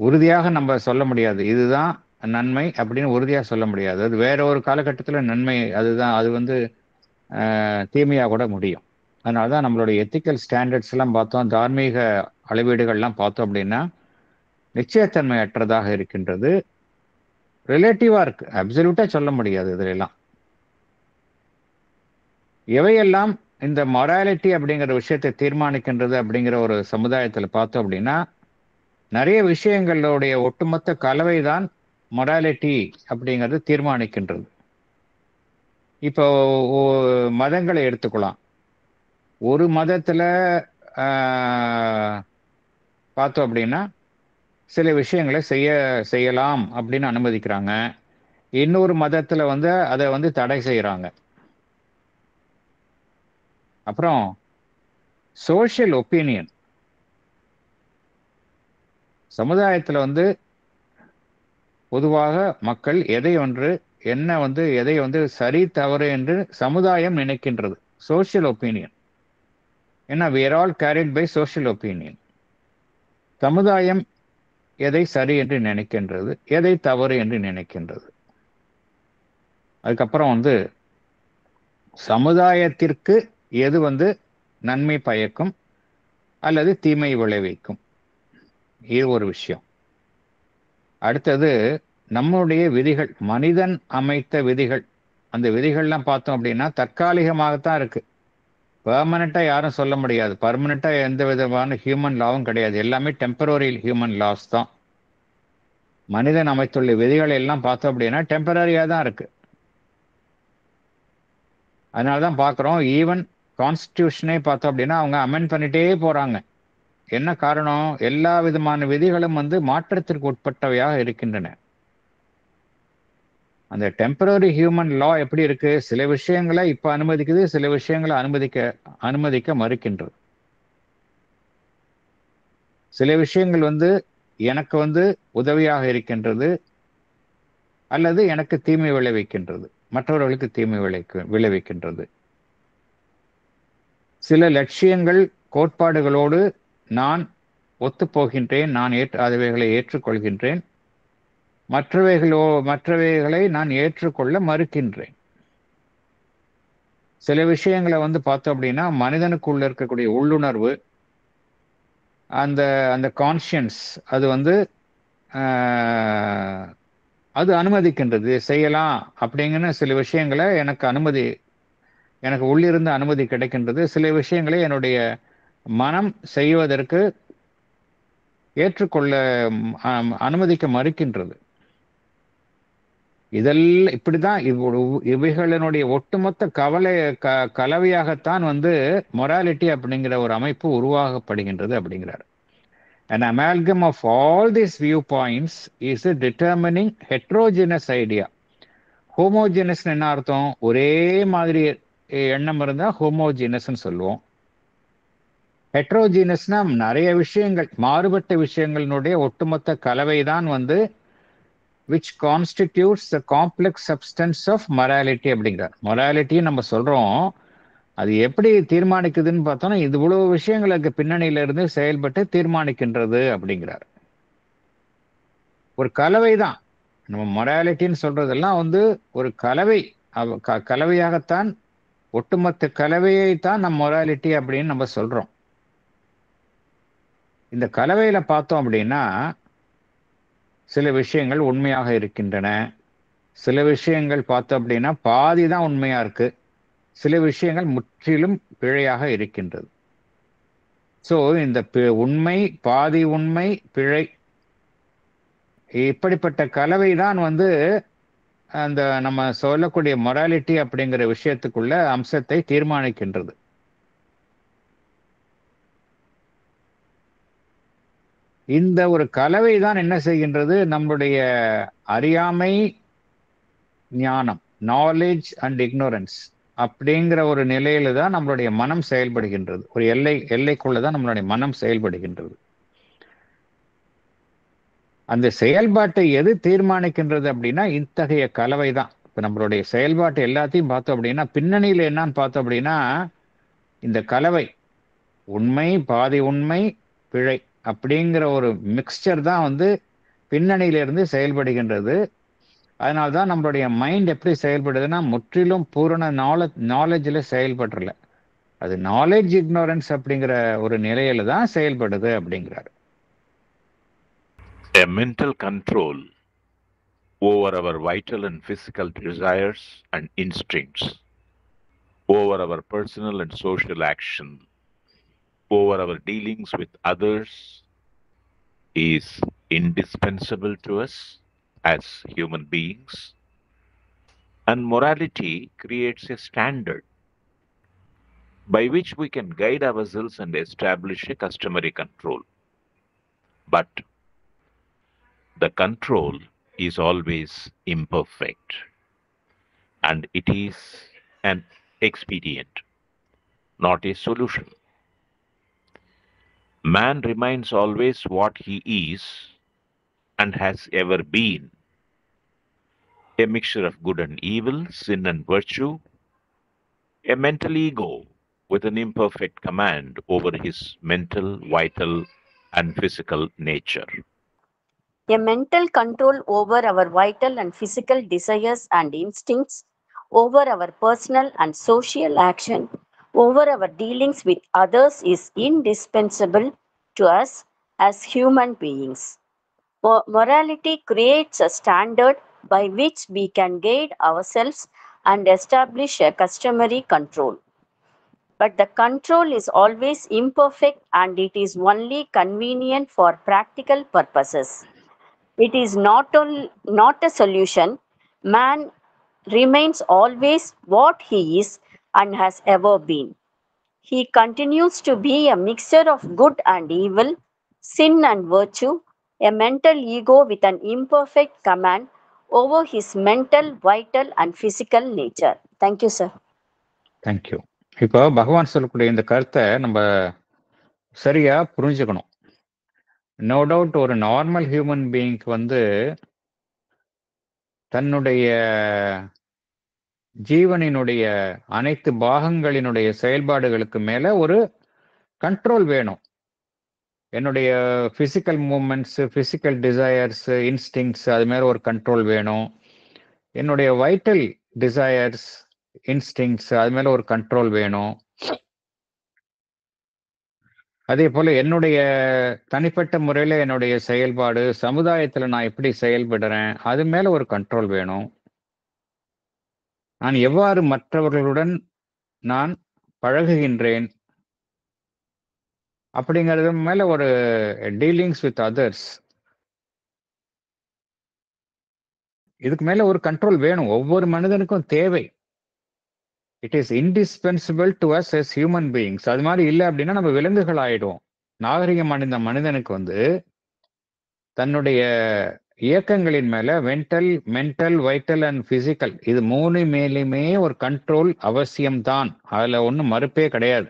உறுதியாக நம்ம சொல்ல முடியாது இதுதான் நன்மை அப்படின்னு உறுதியாக சொல்ல முடியாது. அது வேற ஒரு காலகட்டத்தில் நன்மை அதுதான், அது தீமையாக கூட முடியும். அதனால தான் நம்மளுடைய எத்திக்கல் ஸ்டாண்டர்ட்ஸ் எல்லாம் பார்த்தோம், தார்மீக அளவீடுகள்லாம் பார்த்தோம் அப்படின்னா நிச்சயத்தன்மை அற்றதாக இருக்கின்றது, ரிலேட்டிவா இருக்கு, அப்சல்யூட்டா சொல்ல முடியாது. இதுல எல்லாம் எவையெல்லாம் இந்த மொராலிட்டி அப்படிங்கிற விஷயத்தை தீர்மானிக்கின்றது அப்படிங்கிற ஒரு சமுதாயத்தில் பார்த்தோம் அப்படின்னா நிறைய விஷயங்களுடைய ஒட்டுமொத்த கலவை தான் மொராலிட்டி அப்படிங்கிறது தீர்மானிக்கின்றது. இப்போ மதங்களை எடுத்துக்கலாம். ஒரு மதத்துல பார்த்தோம் அப்படின்னா சில விஷயங்களை செய்யலாம் அப்படின்னு அனுமதிக்கிறாங்க, இன்னொரு மதத்துல அதை தடை செய்யறாங்க. அப்புறம் சோஷியல் ஒப்பீனியன், சமுதாயத்துல பொதுவாக மக்கள் எதை சரி தவறு என்று சமுதாயம் நினைக்கின்றது. சோஷியல் ஒப்பீனியன், ஏன்னா we are all carried by social opinion. சமுதாயம் எதை சரி என்று நினைக்கின்றது, எதை தவறு என்று நினைக்கின்றது. அதுக்கப்புறம் சமுதாயத்திற்கு எது நன்மை பயக்கும் அல்லது தீமை விளைவிக்கும், இது ஒரு விஷயம். அடுத்தது நம்முடைய விதிகள், மனிதன் அமைத்த விதிகள். அந்த விதிகள்லாம் பார்த்தோம் அப்படின்னா தற்காலிகமாகத்தான் இருக்கு, பெர்மனண்டா யாரும் சொல்ல முடியாது. பர்மனண்டா எந்த விதமான ஹியூமன் லாவும் கிடையாது, எல்லாமே டெம்பரரி ஹியூமன் லாஸ் தான். மனிதன் அமைத்துள்ள விதிகள் எல்லாம் பார்த்தோம் அப்படின்னா டெம்பரரியா தான் இருக்கு. அதனாலதான் பார்க்கிறோம், ஈவன் கான்ஸ்டிடியூஷனே பார்த்தோம் அப்படின்னா அவங்க அமெண்ட் பண்ணிட்டே போறாங்க. என்ன காரணம்? எல்லா விதமான விதிகளும் மாற்றத்திற்கு உட்பட்டவையாக இருக்கின்றன. அந்த டெம்பரரி ஹியூமன் லா எப்படி இருக்கு? சில விஷயங்களை இப்ப அனுமதிக்குது, சில விஷயங்களை அனுமதிக்க மறுக்கின்றது. சில விஷயங்கள் எனக்கு உதவியாக இருக்கின்றது அல்லது எனக்கு தீமை விளைவிக்கின்றது, மற்றவர்களுக்கு தீமை விளைவிக்கின்றது. சில லட்சியங்கள் கோட்பாடுகளோடு நான் ஒத்துப்போகின்றேன், நான் அவைகளை ஏற்றுக்கொள்கின்றேன், மற்றவைகளை நான் ஏற்றுக்கொள்ள மறுக்கின்றேன். சில விஷயங்களை பார்த்தோம் அப்படின்னா மனிதனுக்குள்ள இருக்கக்கூடிய உள்ளுணர்வு, அந்த கான்ஷியன்ஸ் அது அனுமதிக்கின்றது, செய்யலாம் அப்படிங்கிற சில விஷயங்களை எனக்கு உள்ளிருந்து அனுமதி கிடைக்கின்றது. சில விஷயங்களை என்னுடைய மனம் செய்வதற்கு ஏற்றுக்கொள்ள அனுமதிக்க மறுக்கின்றது. இதெல்லாம் இப்படிதான் இவைகளினுடைய ஒட்டுமொத்த கலவையாகத்தான் மொராலிட்டி அப்படிங்கிற ஒரு அமைப்பு உருவாகப்படுகின்றது அப்படிங்கிறார். An amalgam of all these viewpoints is a determining heterogeneous idea. Homogeneous என்ன அர்த்தம்? ஒரே மாதிரி எண்ணம் இருந்தா ஹோமோஜீனஸ்ன்னு சொல்லுவோம். ஹெட்ரோஜீனஸ்னா நிறைய விஷயங்கள், மாறுபட்ட விஷயங்களினுடைய ஒட்டுமொத்த கலவைதான் which constitutes the complex substance of morality அப்படிங்கிறார். மொராலிட்டி நம்ம சொல்றோம், அது எப்படி தீர்மானிக்குதுன்னு பார்த்தோம்னா இது இவ்வளவு விஷயங்களுக்கு பின்னணியில இருந்து செயல்பட்டு தீர்மானிக்கின்றது அப்படிங்கிறார். ஒரு கலவை தான் நம்ம மொராலிட்டின்னு சொல்றதெல்லாம் ஒரு கலவையாகத்தான், ஒட்டுமொத்த கலவையைத்தான் நம்ம மொராலிட்டி அப்படின்னு நம்ம சொல்றோம். இந்த கலவையில பார்த்தோம் அப்படின்னா சில விஷயங்கள் உண்மையாக இருக்கின்றன, சில விஷயங்கள் பார்த்தோம் அப்படின்னா பாதி தான் உண்மையா இருக்கு, சில விஷயங்கள் முற்றிலும் பிழையாக இருக்கின்றது. ஸோ இந்த உண்மை, பாதி உண்மை, பிழை, இப்படிப்பட்ட கலவை தான் அந்த நம்ம சொல்லக்கூடிய மொராலிட்டி அப்படிங்கிற விஷயத்துக்குள்ள அம்சத்தை தீர்மானிக்கின்றது. இந்த ஒரு கலவை தான் என்ன செய்கின்றது, நம்முடைய அறியாமை ஞானம், நாலேஜ் அண்ட் இக்னோரன்ஸ் அப்படிங்கிற ஒரு நிலையில தான் நம்மளுடைய மனம் செயல்படுகின்றது. ஒரு எல்லைக்குள்ளதான் நம்மளுடைய மனம் செயல்படுகின்றது. அந்த செயல்பாட்டை எது தீர்மானிக்கின்றது அப்படின்னா இத்தகைய கலவை தான். இப்ப நம்மளுடைய செயல்பாட்டு எல்லாத்தையும் பார்த்தோம் அப்படின்னா பின்னணியில என்னன்னு பார்த்தோம் அப்படின்னா இந்த கலவை, உண்மை பாதி உண்மை பிழை அப்படிங்கிற ஒரு மிக்ஸ்சர் தான் வந்து பின்னணியில இருந்து செயல்படுகின்றது. அதனால்தான் நம்மளுடைய மைண்ட் எப்படி செயல்படுதுன்னா முற்றிலும் பூரண நாலேஜ்ல செயல்படுறல, அது நாலேஜ் இக்னோரன்ஸ் அப்படிங்கிற ஒரு நிலையில தான் செயல்படுது அப்படிங்கிறாரு. A mental control over our vital and physical desires and instincts, over our personal and social action, over our dealings with others is indispensable to us as human beings, and morality creates a standard by which we can guide ourselves and establish a customary control. But the control is always imperfect, and it is an expedient, not a solution. Man remains always what he is and has ever been, a mixture of good and evil, sin and virtue, a mental ego with an imperfect command over his mental, vital, and physical nature. A mental control over our vital and physical desires and instincts, over our personal and social action, over our dealings with others is indispensable to us as human beings. Morality creates a standard by which we can guide ourselves and establish a customary control. But the control is always imperfect and it is only convenient for practical purposes. It is not a solution. Man remains always what he is and has ever been. He continues to be a mixture of good and evil, sin and virtue, a mental ego with an imperfect command over his mental, vital, and physical nature. Thank you, sir. Thank you. இப்போ பகவான் சொல்லக்கூடிய இந்த கருத்தை நம்ம சரியா புரிஞ்சுக்கணும். நோ டவுட் ஒரு நார்மல் ஹியூமன் பீயிங்க்கு வந்து தன்னுடைய ஜீவனினுடைய அனைத்து பாகங்களினுடைய செயல்பாடுகளுக்கு மேல ஒரு கண்ட்ரோல் வேணும். என்னுடைய physical moments, physical desires, instincts, அது மேல ஒரு கண்ட்ரோல் வேணும். என்னுடைய வைட்டல் டிசையர்ஸ், இன்ஸ்டிங்ஸ், அது மேல ஒரு கண்ட்ரோல் வேணும். அதே போல என்னுடைய தனிப்பட்ட முறையில என்னுடைய செயல்பாடு, சமுதாயத்துல நான் எப்படி செயல்படுறேன், அது மேல ஒரு கண்ட்ரோல் வேணும். நான் எவ்வாறு மற்றவர்களுடன் நான் பழகுகின்றேன் அப்படிங்கிறது மேல ஒரு டீலிங்ஸ் வித் அதர்ஸ், இதுக்கு மேல ஒரு கண்ட்ரோல் வேணும். ஒவ்வொரு மனிதனுக்கும் தேவை. It is indispensable to us as human beings. அது மாதிரி இல்லை அப்படின்னா நம்ம விலங்குகள் ஆயிடுவோம். நாகரிகம் அடைந்த மனிதனுக்கு வந்து தன்னுடைய இயக்கங்களின் மேல மென்டல், வைட்டல் அண்ட் பிசிக்கல், இது மூணு மேலுமே ஒரு கண்ட்ரோல் அவசியம்தான். அதுல ஒன்றும் மறுப்பே கிடையாது.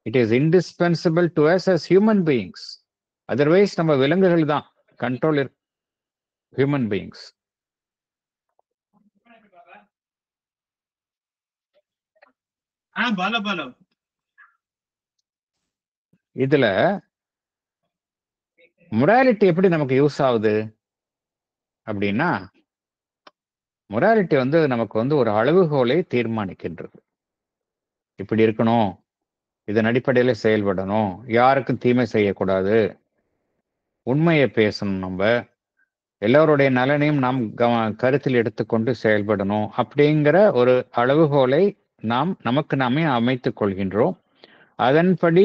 It is indispensable to us as human beings. Otherwise நம்ம விலங்குகள் தான், கண்ட்ரோல் ஹியூமன் பீயிங்ஸ். இதுல மொராலிட்டி எப்படி நமக்கு யூஸ் ஆகுது அப்படின்னா, மொராலிட்டி வந்து நமக்கு வந்து ஒரு அளவுகோலை தீர்மானிக்கின்றது. இப்படி இருக்கணும், இதன் அடிப்படையில செயல்படணும், யாருக்கும் தீமை செய்யக்கூடாது, உண்மையை பேசணும், நம்ம எல்லோருடைய நலனையும் நாம் கருத்தில் எடுத்துக்கொண்டு செயல்படணும் அப்படிங்கிற ஒரு அளவுகோலை நாம் நமக்கு நாமே அமைத்துக் கொள்கின்றோம். அதன்படி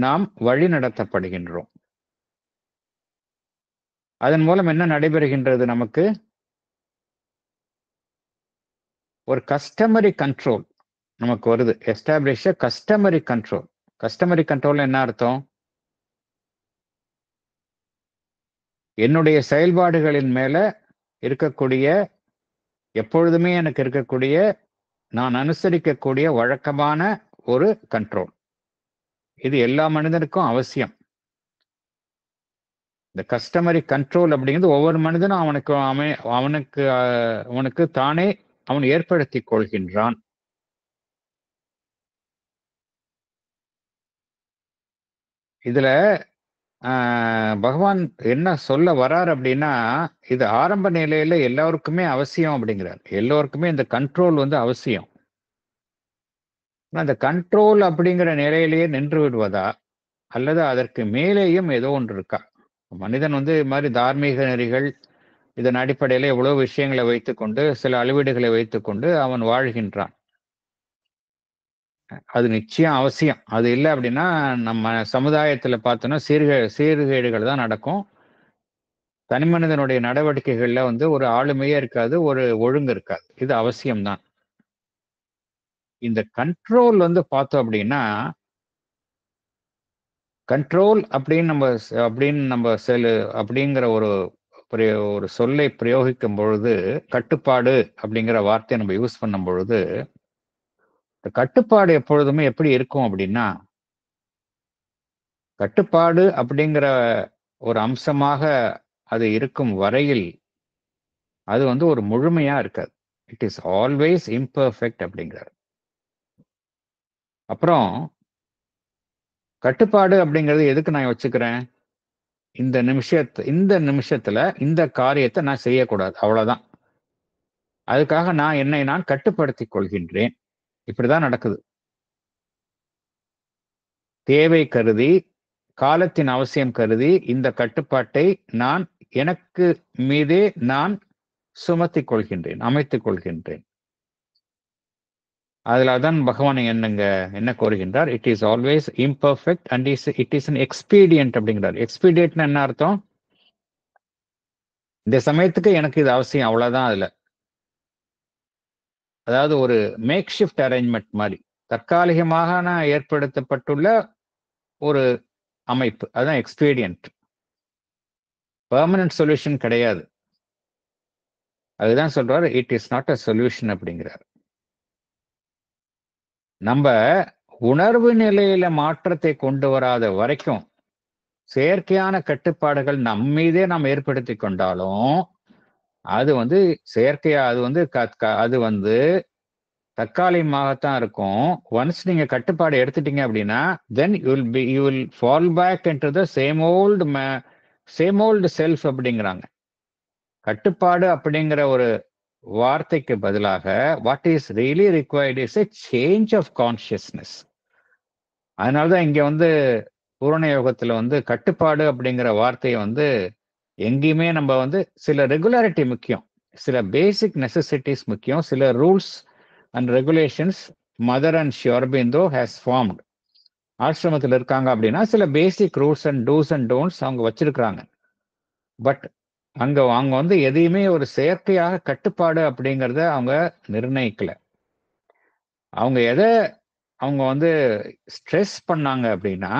நாம் வழி நடத்தப்படுகின்றோம். அதன் மூலம் என்ன நடைபெறுகின்றது, நமக்கு ஒரு கஸ்டமரி கண்ட்ரோல் நமக்கு வருது. Establish customary control. Customary control என்ன அர்த்தம்? என்னுடைய செயல்பாடுகளின் மேல இருக்கக்கூடிய, எப்பொழுதுமே எனக்கு இருக்கக்கூடிய, நான் அனுசரிக்கக்கூடிய வழக்கமான ஒரு கண்ட்ரோல். இது எல்லா மனிதனுக்கும் அவசியம். இந்த கஸ்டமரி கண்ட்ரோல் அப்படிங்கிறது ஒவ்வொரு மனிதனும் அவனுக்கு தானே அவன் ஏற்படுத்திக் கொள்கின்றான். இதுல பகவான் என்ன சொல்ல வரார் அப்படின்னா, இது ஆரம்ப நிலையில எல்லாருக்குமே அவசியம் அப்படிங்கிறார். எல்லோருக்குமே இந்த கண்ட்ரோல் வந்து அவசியம். அந்த கண்ட்ரோல் அப்படிங்கிற நிலையிலேயே நின்று விடுவதா, அல்லது அதற்கு மேலேயும் ஏதோ ஒன்று இருக்கா? மனிதன் வந்து இது மாதிரி தார்மீக நெறிகள், இதன் அடிப்படையில எவ்வளவு விஷயங்களை வைத்துக்கொண்டு, சில அளவீடுகளை வைத்துக்கொண்டு அவன் வாழ்கின்றான். அது நிச்சயம் அவசியம். அது இல்லை அப்படின்னா நம்ம சமுதாயத்துல பார்த்தோம்னா சீர்கேடுகள் தான் நடக்கும். தனி மனிதனுடைய நடவடிக்கைகள்ல வந்து ஒரு ஆளுமையே இருக்காது, ஒரு ஒழுங்கு இருக்காது. இது அவசியம்தான். இந்த கண்ட்ரோல் வந்து பார்த்தோம் அப்படின்னா, கண்ட்ரோல் அப்படின்னு நம்ம அப்படிங்கிற ஒரு சொல்லை பிரயோகிக்கும் பொழுது, கட்டுப்பாடு அப்படிங்கிற வார்த்தையை நம்ம யூஸ் பண்ணும் பொழுது, இந்த கட்டுப்பாடு எப்பொழுதுமே எப்படி இருக்கும் அப்படின்னா, கட்டுப்பாடு அப்படிங்கிற ஒரு அம்சமாக அது இருக்கும் வரையில் அது வந்து ஒரு முழுமையா இருக்காது. இட் இஸ் ஆல்வேஸ் இம்பர்ஃபெக்ட் அப்படிங்கிறார். அப்புறம் கட்டுப்பாடு அப்படிங்கிறது எதுக்கு நான் வச்சுக்கிறேன்? இந்த நிமிஷத்துல இந்த காரியத்தை நான் செய்யக்கூடாது, அவ்வளவுதான். அதுக்காக என்னை நான் கட்டுப்படுத்திக் கொள்கின்றேன். இப்படிதான் நடக்குது. தேவை கருதி, காலத்தின் அவசியம் கருதி இந்த கட்டுப்பாட்டை நான் எனக்கு மீதே நான் சுமத்திக் கொள்கின்றேன், அமைத்துக் கொள்கின்றேன். அதுலதான் பகவான் என்ன கோருகின்றார்? It is always imperfect and it is an expedient அப்படிங்கிறார். எக்ஸ்பீடியன்ட்னு என்ன அர்த்தம்? இந்த சமயத்துக்கு எனக்கு இது அவசியம், அவ்வளவுதான். அதுல அதாவது ஒரு மேக் ஷிஃப்ட் அரேஞ்ச்மெண்ட் மாதிரி, தற்காலிகமாக ஏற்படுத்தப்பட்டுள்ள ஒரு அமைப்பு, அதுதான் எக்ஸ்பீடியன்ட். பெர்மனன்ட் சொல்யூஷன் கிடையாது. அதுதான் சொல்றாரு, it is not a solution அப்படிங்கிறார். நம்ம உணர்வு நிலையில மாற்றத்தை கொண்டு வராத வரைக்கும் செயற்கையான கட்டுப்பாடுகள் நம்மீதே நாம் ஏற்படுத்தி கொண்டாலும் அது வந்து செயற்கையா, அது வந்து தற்காலிகமாகத்தான் இருக்கும். ஒன்ஸ் நீங்க கட்டுப்பாடு எடுத்துட்டீங்க அப்படின்னா, then you will fall back into the same old self அப்படிங்கிறாங்க. கட்டுப்பாடு அப்படிங்கிற ஒரு வார்த்தைக்கு பதிலாக what is really required is a change of consciousness. அதனாலதான் இங்க வந்து பூரண யோகத்துல வந்து கட்டுப்பாடு அப்படிங்கிற வார்த்தையை வந்து எங்கேயுமே நம்ம வந்து சில ரெகுலாரிட்டி முக்கியம், சில பேசிக் நெசசிட்டிஸ் முக்கியம், சில rules and regulations mother and Shri Aurobindo has formed. ஆசிரமத்தில் இருக்காங்க அப்படின்னா சில basic rules and dos and don'ts அவங்க வச்சிருக்கிறாங்க. பட் அவங்க வந்து எதையுமே ஒரு செயற்கையாக கட்டுப்பாடு அப்படிங்கிறத அவங்க நிர்ணயிக்கல. அவங்க வந்து ஸ்ட்ரெஸ் பண்ணாங்க அப்படின்னா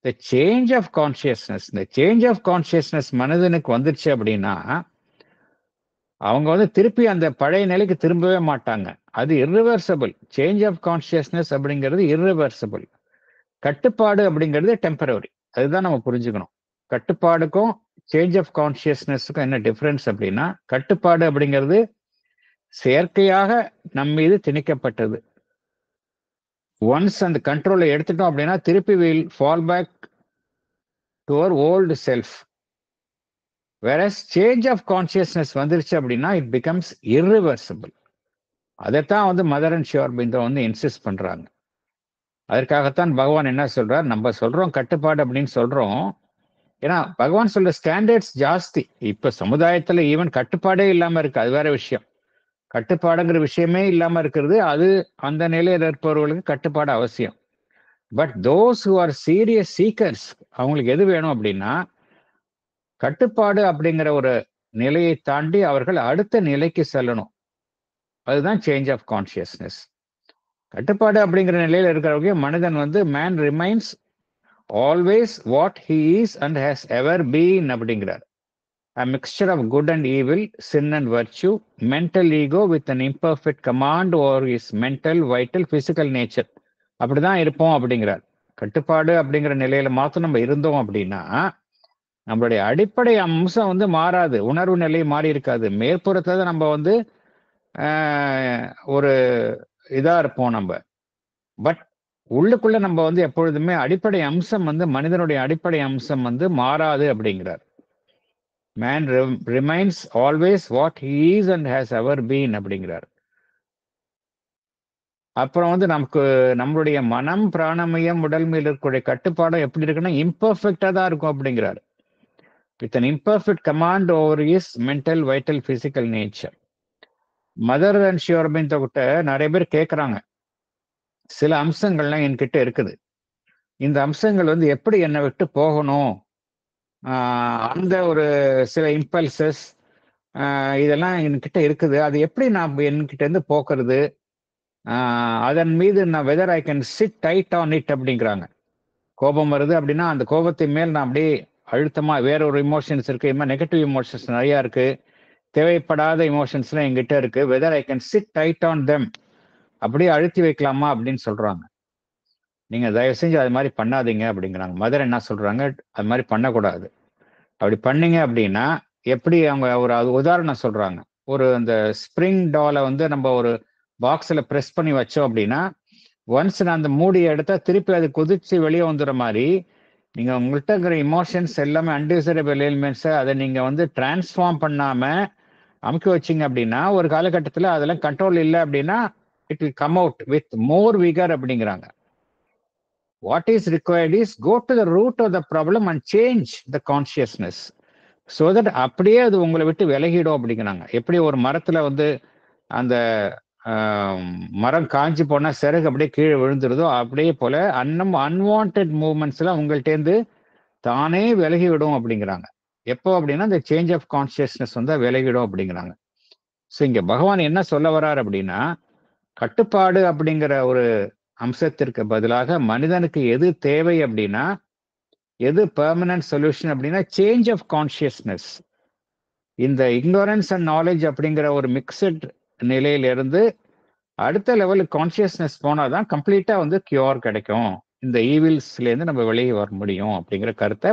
the change of consciousness. இந்த சேஞ்ச் ஆஃப் கான்சியஸ்னஸ் மனிதனுக்கு வந்துருச்சு அப்படின்னா அவங்க வந்து திருப்பி அந்த பழைய நிலைக்கு திரும்பவே மாட்டாங்க. அது irreversible. சேஞ்ச் ஆஃப் கான்சியஸ்னஸ் அப்படிங்கிறது irreversible. கட்டுப்பாடு அப்படிங்கிறது டெம்பரவரி. அதுதான் நம்ம புரிஞ்சுக்கணும். கட்டுப்பாடுக்கும் சேஞ்ச் ஆஃப் கான்சியஸ்னஸுக்கும் என்ன டிஃபரன்ஸ் அப்படின்னா, கட்டுப்பாடு அப்படிங்கிறது செயற்கையாக நம் மீது திணிக்கப்பட்டது. ஒன்ஸ் அந்த கண்ட்ரோலை எடுத்துட்டோம் அப்படின்னா திருப்பி will fall back to our old self. Whereas change of consciousness வந்துருச்சு அப்படின்னா இட் பிகம்ஸ் irreversible. அதைத்தான் வந்து மதர் அண்ட் ஸ்ரீ அரபிந்தோ வந்து இன்சிஸ்ட் பண்றாங்க. அதற்காகத்தான் பகவான் என்ன சொல்றார்? நம்ம சொல்றோம் கட்டுப்பாடு அப்படின்னு சொல்றோம், ஏன்னா பகவான் சொல்ற ஸ்டாண்டர்ட்ஸ் ஜாஸ்தி. இப்ப சமுதாயத்துல ஈவன் கட்டுப்பாடே இல்லாம இருக்கு, அது வேற விஷயம். கட்டுப்பாடுங்கிற விஷயமே இல்லாம இருக்கிறது, அது அந்த நிலையில் இருப்பவர்களுக்கு கட்டுப்பாடு அவசியம். But those who are serious seekers, அவங்களுக்கு எது வேணும் அப்படின்னா கட்டுப்பாடு அப்படிங்கிற ஒரு நிலையை தாண்டி அவர்கள் அடுத்த நிலைக்கு செல்லணும். அதுதான் சேஞ்ச் ஆஃப் கான்சியஸ்னஸ். கட்டுப்பாடு அப்படிங்கிற நிலையில் இருக்கிறவங்க மனிதன் வந்து man remains always what he is and has ever been அப்படிங்கிறார். a mixture of good and evil, sin and virtue, mental ego with an imperfect command over his mental, vital, physical nature. அப்படிதான் இருப்போம் அப்படிங்கிறார். கட்டுப்பாடு அப்படிங்கிற நிலையில மாத்திரம் நம்ம இருந்தோம் அப்படின்னா நம்மளுடைய அடிப்படை அம்சம் வந்து மாறாது, உணர்வு நிலை மாறி இருக்காது. மேற்புறத்தை நம்ம வந்து ஒரு இதா இருப்போம் நம்ம. பட் உள்ளுக்குள்ள நம்ம வந்து எப்பொழுதுமே அடிப்படை அம்சம் வந்து மனிதனுடைய அடிப்படை அம்சம் வந்து மாறாது அப்படிங்கிறார். Man remains always what he is and has ever been அப்படிங்கிறார். அப்புறம் வந்து நமக்கு நம்மளுடைய மனம், பிராணமயம், உடல் மேல் இருக்கக்கூடிய கட்டுப்பாடம் எப்படி இருக்குன்னா இம்பர்ஃபெக்டா தான் இருக்கும் அப்படிங்கிறார். With an imperfect command over his mental, vital, physical nature. Mother and ஷியோர்பின் கிட்ட நிறைய பேர் கேட்குறாங்க, சில அம்சங்கள்லாம் என்கிட்ட இருக்குது, இந்த அம்சங்கள் வந்து எப்படி என்னை விட்டு போகணும், அந்த ஒரு சில இம்பல்சஸ் இதெல்லாம் என்கிட்ட இருக்குது, அது எப்படி நான் என்கிட்ட இருந்து போக்குறது, அதன் மீது நான் whether I can sit tight on it அப்படிங்கிறாங்க. கோபம் வருது அப்படின்னா அந்த கோபத்தின் மேல் நான் அப்படியே அழுத்தமா, வேற ஒரு இமோஷன்ஸ் இருக்கு, இது மாதிரி நெகட்டிவ் இமோஷன்ஸ் நிறைய இருக்கு, தேவைப்படாத இமோஷன்ஸ்லாம் என்கிட்ட இருக்கு, whether I can sit tight on them, அப்படியே அழுத்தி வைக்கலாமா அப்படின்னு சொல்றாங்க. நீங்க தயவு செஞ்சு அது மாதிரி பண்ணாதீங்க அப்படிங்கிறாங்க. மதர் என்ன சொல்றாங்க, அது மாதிரி பண்ணக்கூடாது. அப்படி பண்ணீங்க அப்படின்னா எப்படி, அவங்க ஒரு உதாரணம் சொல்றாங்க. ஒரு அந்த ஸ்ப்ரிங் டாலை வந்து நம்ம ஒரு பாக்ஸ்ல ப்ரெஸ் பண்ணி வச்சோம் அப்படின்னா ஒன்ஸ் நான் அந்த மூடியை எடுத்தா திருப்பி அது குதிச்சு வெளியே வந்துடுற மாதிரி நீங்க உங்கள்கிட்ட இருக்கிற இமோஷன்ஸ் எல்லாமே அன்டிசைரபிள் எலிமெண்ட்ஸை அதை நீங்க வந்து டிரான்ஸ்ஃபார்ம் பண்ணாம அமுக்கி வச்சிங்க அப்படின்னா ஒரு காலகட்டத்தில் அதெல்லாம் கண்ட்ரோல் இல்லை அப்படின்னா it will come out with more vigour அப்படிங்கிறாங்க. What is required is go to the root of the problem and change the consciousness so that அப்படியே அது உங்களை விட்டு விலகிடும் அப்படிங்கிறாங்க. எப்படி ஒரு மரத்துல வந்து அந்த மரம் காஞ்சி போனா சிறகு அப்படியே கீழே விழுந்துருதோ அப்படியே போல அன்வான்ட் மூவ்மெண்ட்ஸ் எல்லாம் உங்கள்கிட்டேருந்து தானே விலகி விடும் அப்படிங்கிறாங்க. எப்போ அப்படின்னா இந்த சேஞ்ச் ஆஃப் கான்சியஸ்னஸ் வந்து விலகிடும் அப்படிங்கிறாங்க. ஸோ இங்க பகவான் என்ன சொல்ல வர்றார் அப்படின்னா, கட்டுப்பாடு அப்படிங்கிற ஒரு அம்சத்திற்கு பதிலாக மனிதனுக்கு எது தேவை அப்படின்னா, எது பெர்மனன்ட் சொல்யூஷன் அப்படின்னா சேஞ்ச் ஆஃப் கான்சியஸ்னஸ். இந்த இக்னோரன்ஸ் அண்ட் நாலேஜ் அப்படிங்கிற ஒரு மிக்சட் நிலையிலிருந்து அடுத்த லெவலுக்கு கான்சியஸ்னஸ் போனாதான் கம்ப்ளீட்டா வந்து கியூர் கிடைக்கும், இந்த ஈவில்ஸ்ல இருந்து நம்ம வெளியே வர முடியும் அப்படிங்கிற கருத்தை